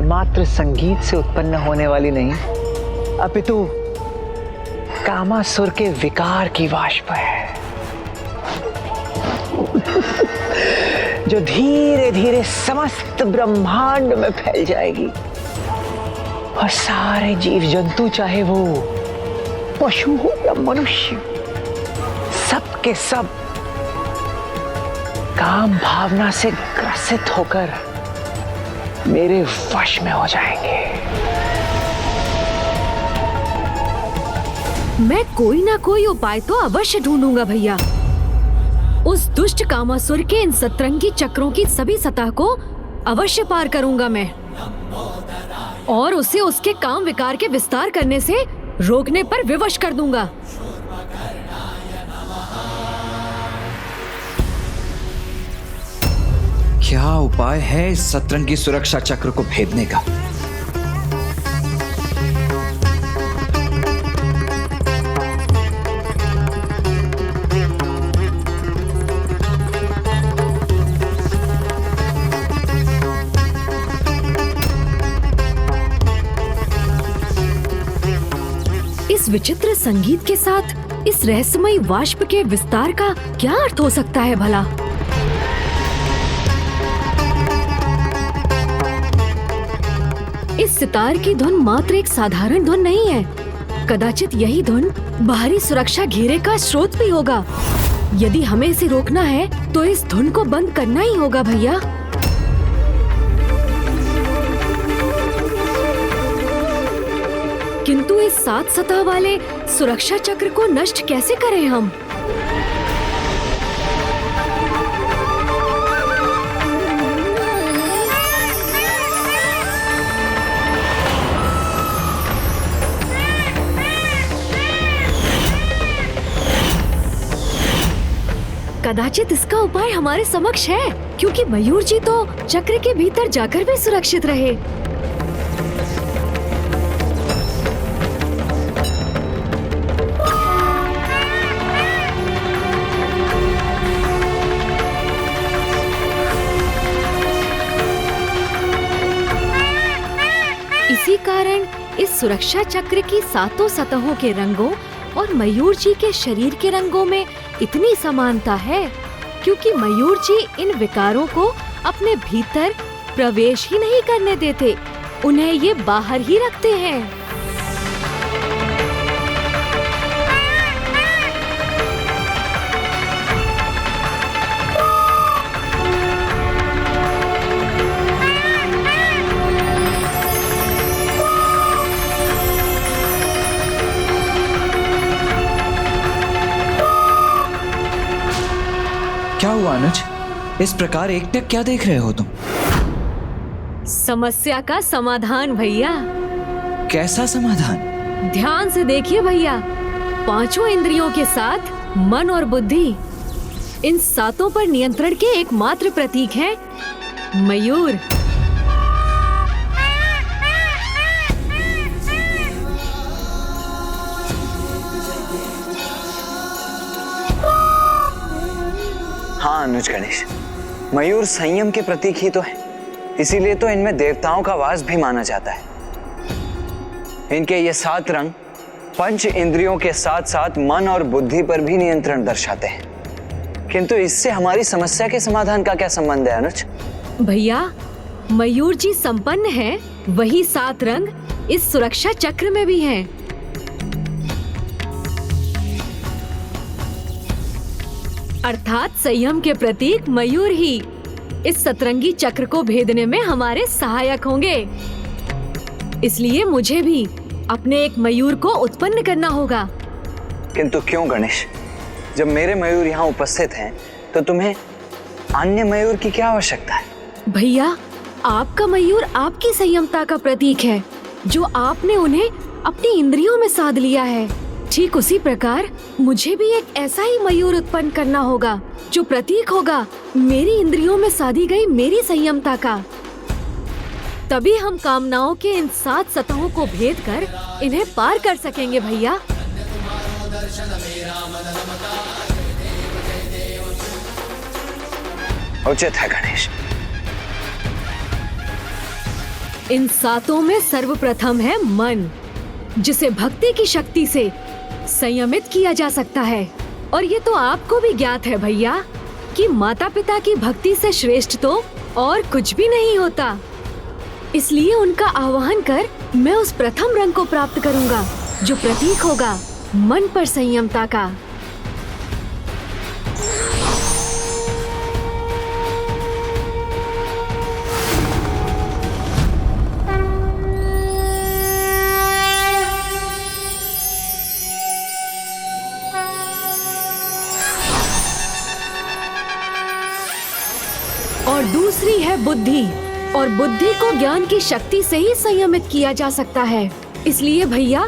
मात्र संगीत से उत्पन्न होने वाली नहीं, अपितु कामासुर के विकार की वाष्प है, जो धीरे धीरे समस्त ब्रह्मांड में फैल जाएगी और सारे जीव जंतु, चाहे वो पशु हो या मनुष्य, सब के सब काम भावना से ग्रसित होकर मेरे वश में हो जाएंगे। मैं कोई ना कोई उपाय तो अवश्य ढूंढूंगा भैया। उस दुष्ट कामासुर के इन सतरंगी चक्रों की सभी सतह को अवश्य पार करूंगा मैं, और उसे उसके काम विकार के विस्तार करने से रोकने पर विवश कर दूंगा। क्या उपाय है इस सतरंगी सुरक्षा चक्र को भेदने का? इस विचित्र संगीत के साथ इस रहस्यमयी वाष्प के विस्तार का क्या अर्थ हो सकता है भला? इस सितार की धुन मात्र एक साधारण धुन नहीं है। कदाचित यही धुन बाहरी सुरक्षा घेरे का स्रोत भी होगा। यदि हमें इसे रोकना है तो इस धुन को बंद करना ही होगा भैया। किंतु इस 7 सतह वाले सुरक्षा चक्र को नष्ट कैसे करें हम? कदाचित इसका उपाय हमारे समक्ष है, क्योंकि मयूर जी तो चक्र के भीतर जाकर भी सुरक्षित रहे। कारण इस सुरक्षा चक्र की सातों सतहों के रंगों और मयूर जी के शरीर के रंगों में इतनी समानता है, क्योंकि मयूर जी इन विकारों को अपने भीतर प्रवेश ही नहीं करने देते, उन्हें ये बाहर ही रखते हैं। क्या हुआ अनुज? इस प्रकार एकटक क्या देख रहे हो तुम? समस्या का समाधान भैया। कैसा समाधान? ध्यान से देखिए भैया, पांचों इंद्रियों के साथ मन और बुद्धि, इन सातों पर नियंत्रण के एकमात्र प्रतीक है मयूर। हाँ अनुज गणेश, मयूर संयम के प्रतीक ही तो है, इसीलिए तो इनमें देवताओं का वास भी माना जाता है। इनके ये 7 रंग पंच इंद्रियों के साथ साथ मन और बुद्धि पर भी नियंत्रण दर्शाते हैं। किंतु इससे हमारी समस्या के समाधान का क्या संबंध है अनुज? भैया, मयूर जी संपन्न है, वही 7 रंग इस सुरक्षा चक्र में भी हैं। अर्थात संयम के प्रतीक मयूर ही इस सतरंगी चक्र को भेदने में हमारे सहायक होंगे। इसलिए मुझे भी अपने एक मयूर को उत्पन्न करना होगा। किंतु क्यों गणेश? जब मेरे मयूर यहाँ उपस्थित हैं, तो तुम्हें अन्य मयूर की क्या आवश्यकता है? भैया, आपका मयूर आपकी संयमता का प्रतीक है, जो आपने उन्हें अपनी इंद्रियों में साध लिया है। ठीक उसी प्रकार मुझे भी एक ऐसा ही मयूर उत्पन्न करना होगा, जो प्रतीक होगा मेरी इंद्रियों में साधी गई मेरी संयमता का। तभी हम कामनाओं के इन 7 सतहों को भेद कर इन्हें पार कर सकेंगे भैया। उचित है गणेश। इन 7 में सर्वप्रथम है मन, जिसे भक्ति की शक्ति से संयमित किया जा सकता है। और ये तो आपको भी ज्ञात है भैया कि माता पिता की भक्ति से श्रेष्ठ तो और कुछ भी नहीं होता। इसलिए उनका आवाहन कर मैं उस प्रथम रंग को प्राप्त करूंगा, जो प्रतीक होगा मन पर संयमता का। और दूसरी है बुद्धि, और बुद्धि को ज्ञान की शक्ति से ही संयमित किया जा सकता है। इसलिए भैया,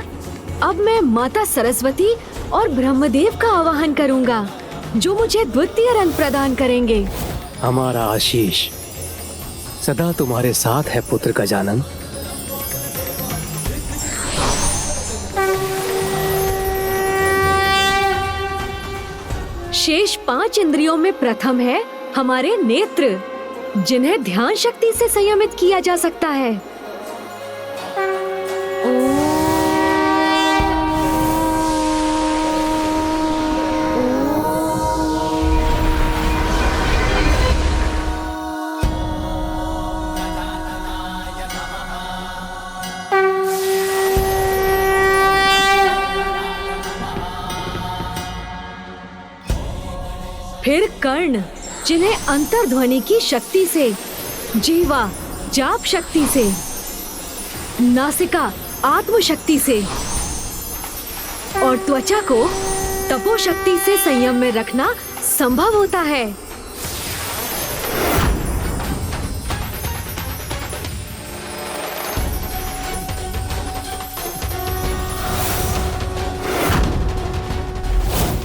अब मैं माता सरस्वती और ब्रह्मदेव का आवाहन करूंगा, जो मुझे द्वितीय रंग प्रदान करेंगे। हमारा आशीष सदा तुम्हारे साथ है पुत्र गजानन। शेष 5 इंद्रियों में प्रथम है हमारे नेत्र, जिन्हें ध्यान शक्ति से संयमित किया जा सकता है। फिर कर्ण, जिन्हें अंतर्ध्वनि की शक्ति से, जीवा जाप शक्ति से, नासिका आत्म शक्ति से और त्वचा को तपो शक्ति से संयम में रखना संभव होता है।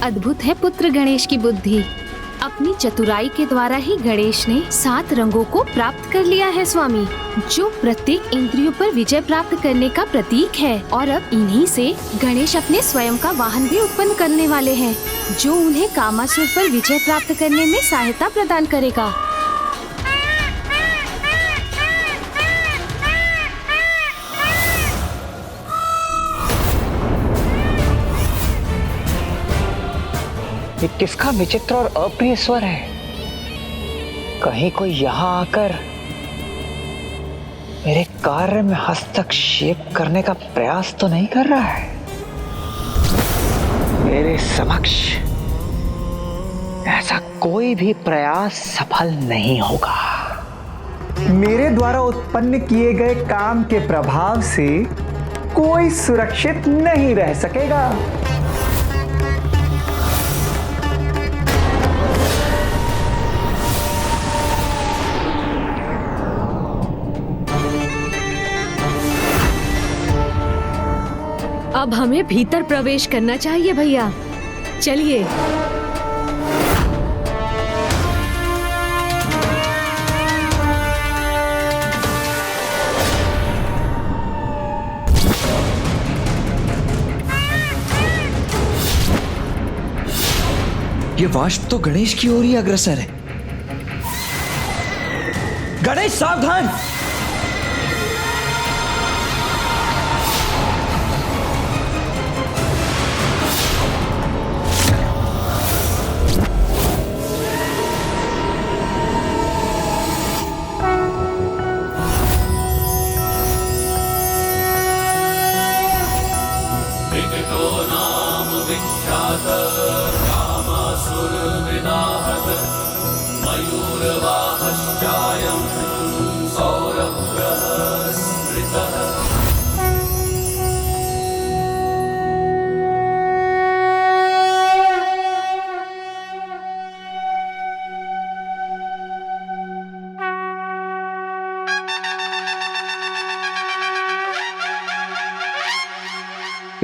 अद्भुत है पुत्र गणेश की बुद्धि। अपनी चतुराई के द्वारा ही गणेश ने 7 रंगों को प्राप्त कर लिया है स्वामी, जो प्रत्येक इंद्रियों पर विजय प्राप्त करने का प्रतीक है। और अब इन्हीं से गणेश अपने स्वयं का वाहन भी उत्पन्न करने वाले हैं, जो उन्हें कामासुर पर विजय प्राप्त करने में सहायता प्रदान करेगा। ये किसका विचित्र और अप्रिय स्वर है? कहीं कोई यहाँ आकर मेरे कार्य में हस्तक्षेप करने का प्रयास तो नहीं कर रहा है? मेरे समक्ष ऐसा कोई भी प्रयास सफल नहीं होगा। मेरे द्वारा उत्पन्न किए गए काम के प्रभाव से कोई सुरक्षित नहीं रह सकेगा। अब हमें भीतर प्रवेश करना चाहिए भैया, चलिए। ये वाष्प तो गणेश की ओर ही अग्रसर है। गणेश सावधान!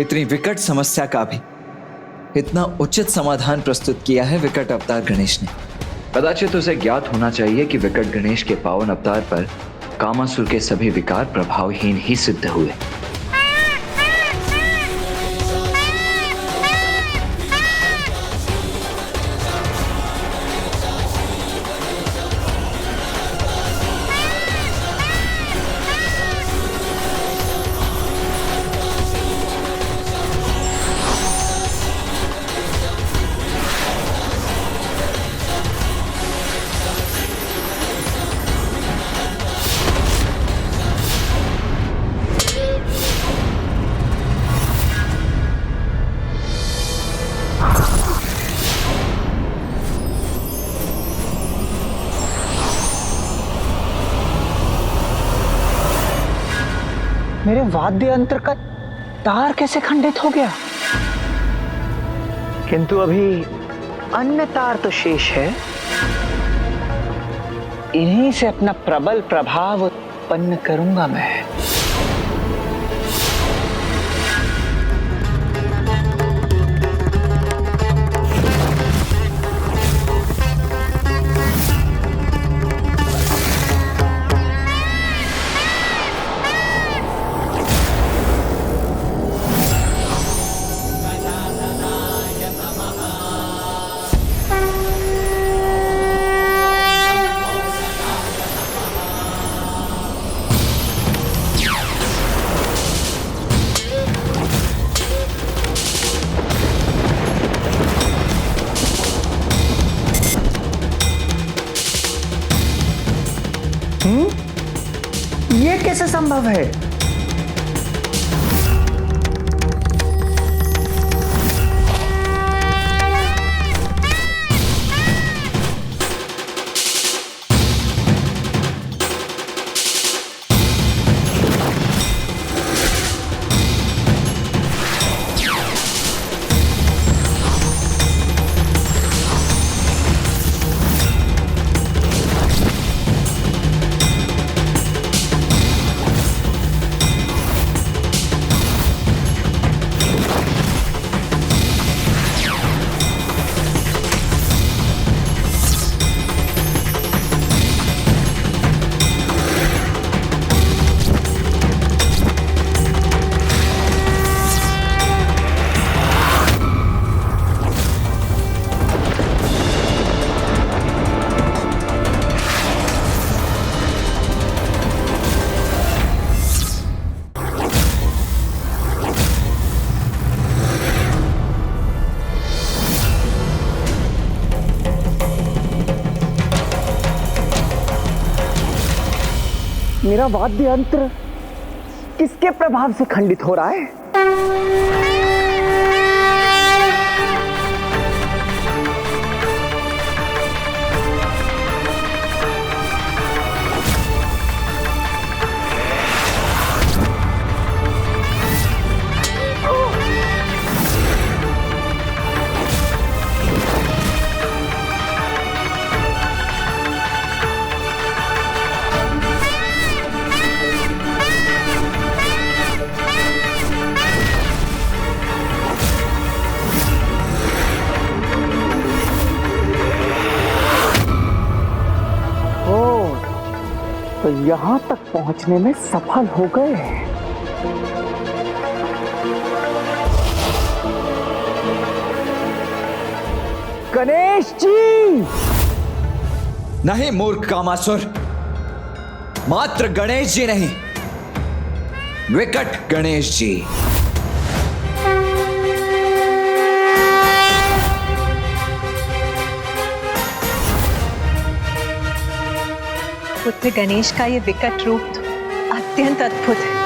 इतनी विकट समस्या का भी इतना उचित समाधान प्रस्तुत किया है विकट अवतार गणेश ने। कदाचित उसे ज्ञात होना चाहिए कि विकट गणेश के पावन अवतार पर कामासुर के सभी विकार प्रभावहीन ही सिद्ध हुए। मेरे वाद्य यंत्र का तार कैसे खंडित हो गया? किंतु अभी अन्य तार तो शेष है। इन्हीं से अपना प्रबल प्रभाव उत्पन्न करूंगा मैं। ये कैसे संभव है? मेरा वाद्य यंत्र किसके प्रभाव से खंडित हो रहा है? तो यहां तक पहुंचने में सफल हो गए। गणेश जी! नहीं मूर्ख कामासुर, मात्र गणेश जी नहीं, विकट गणेश जी। पुत्र गणेश का ये विकट रूप अत्यंत अद्भुत है।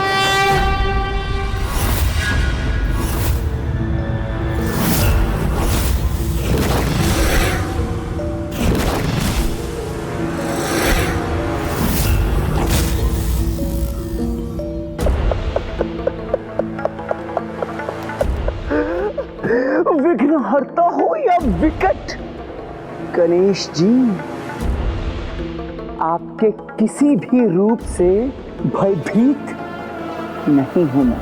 विघ्नहर्ता हो या विकट गणेश जी, आपके किसी भी रूप से भयभीत नहीं हूं मैं।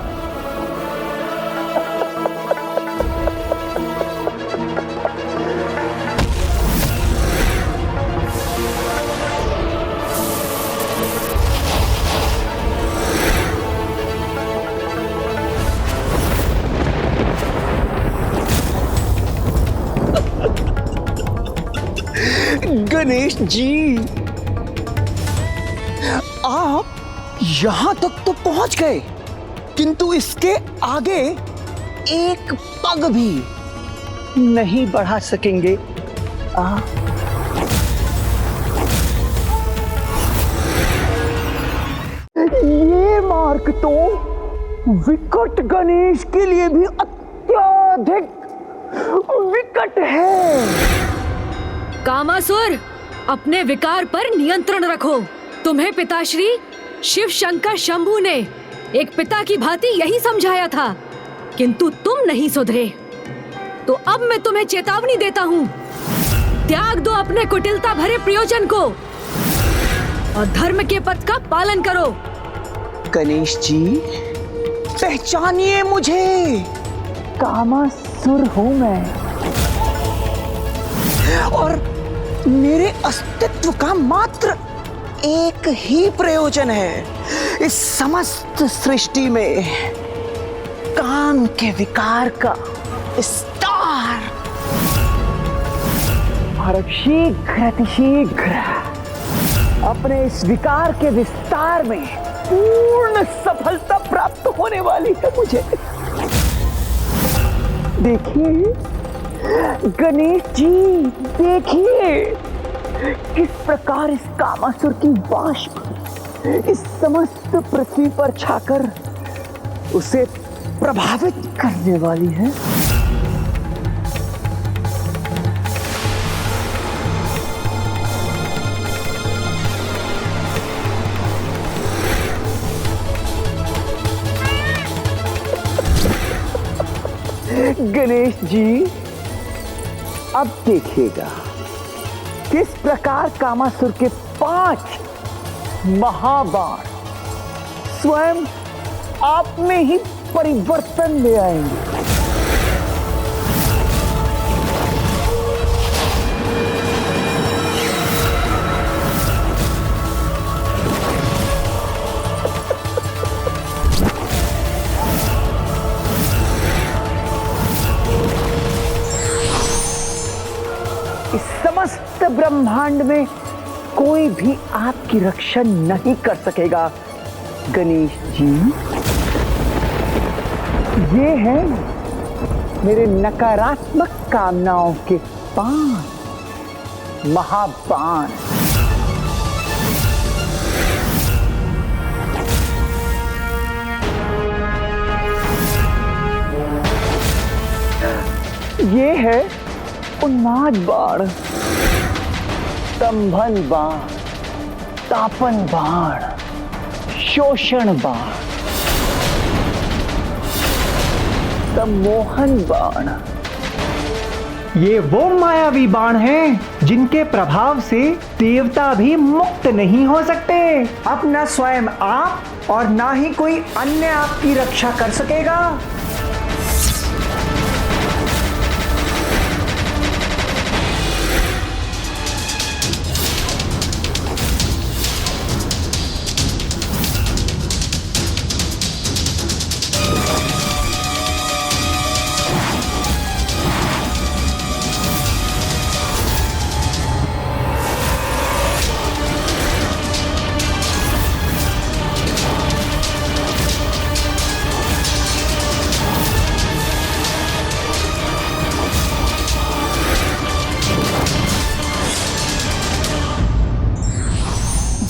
गणेश जी, आप यहां तक तो पहुंच गए, किंतु इसके आगे एक पग भी नहीं बढ़ा सकेंगे। ये मार्ग तो विकट गणेश के लिए भी अत्यधिक विकट है। कामासुर, अपने विकार पर नियंत्रण रखो। तुम्हें पिताश्री शिव शंकर शंभू ने एक पिता की भांति यही समझाया था, किंतु तुम नहीं सुधरे। तो अब मैं तुम्हें चेतावनी देता हूँ, त्याग दो अपने कुटिलता भरे प्रयोजन को और धर्म के पथ का पालन करो। गणेश जी, पहचानिए मुझे, कामासुर हूँ मैं, और मेरे अस्तित्व का मात्र एक ही प्रयोजन है इस समस्त सृष्टि में, काम के विकार का विस्तार। और शीघ्र अतिशीघ्र अपने इस विकार के विस्तार में पूर्ण सफलता प्राप्त होने वाली है मुझे। देखिए गणेश जी, देखिए किस प्रकार इस कामासुर की वाष्प इस समस्त पृथ्वी पर छाकर उसे प्रभावित करने वाली है। गणेश जी, अब देखिएगा किस प्रकार कामासुर के 5 महाबाण स्वयं आप में ही परिवर्तन ले आएंगे। समस्त ब्रह्मांड में कोई भी आपकी रक्षा नहीं कर सकेगा गणेश जी। ये है मेरे नकारात्मक कामनाओं के 5 महाबाण। ये है उन्माद बाण, स्तंभन बाण, तापन बाण, शोषण बाण, सम्मोहन बाण। ये वो मायावी बाण हैं जिनके प्रभाव से देवता भी मुक्त नहीं हो सकते। अब न स्वयं आप और ना ही कोई अन्य आपकी रक्षा कर सकेगा।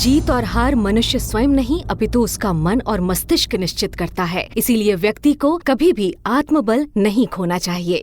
जीत और हार मनुष्य स्वयं नहीं अपितु उसका मन और मस्तिष्क निश्चित करता है। इसीलिए व्यक्ति को कभी भी आत्मबल नहीं खोना चाहिए।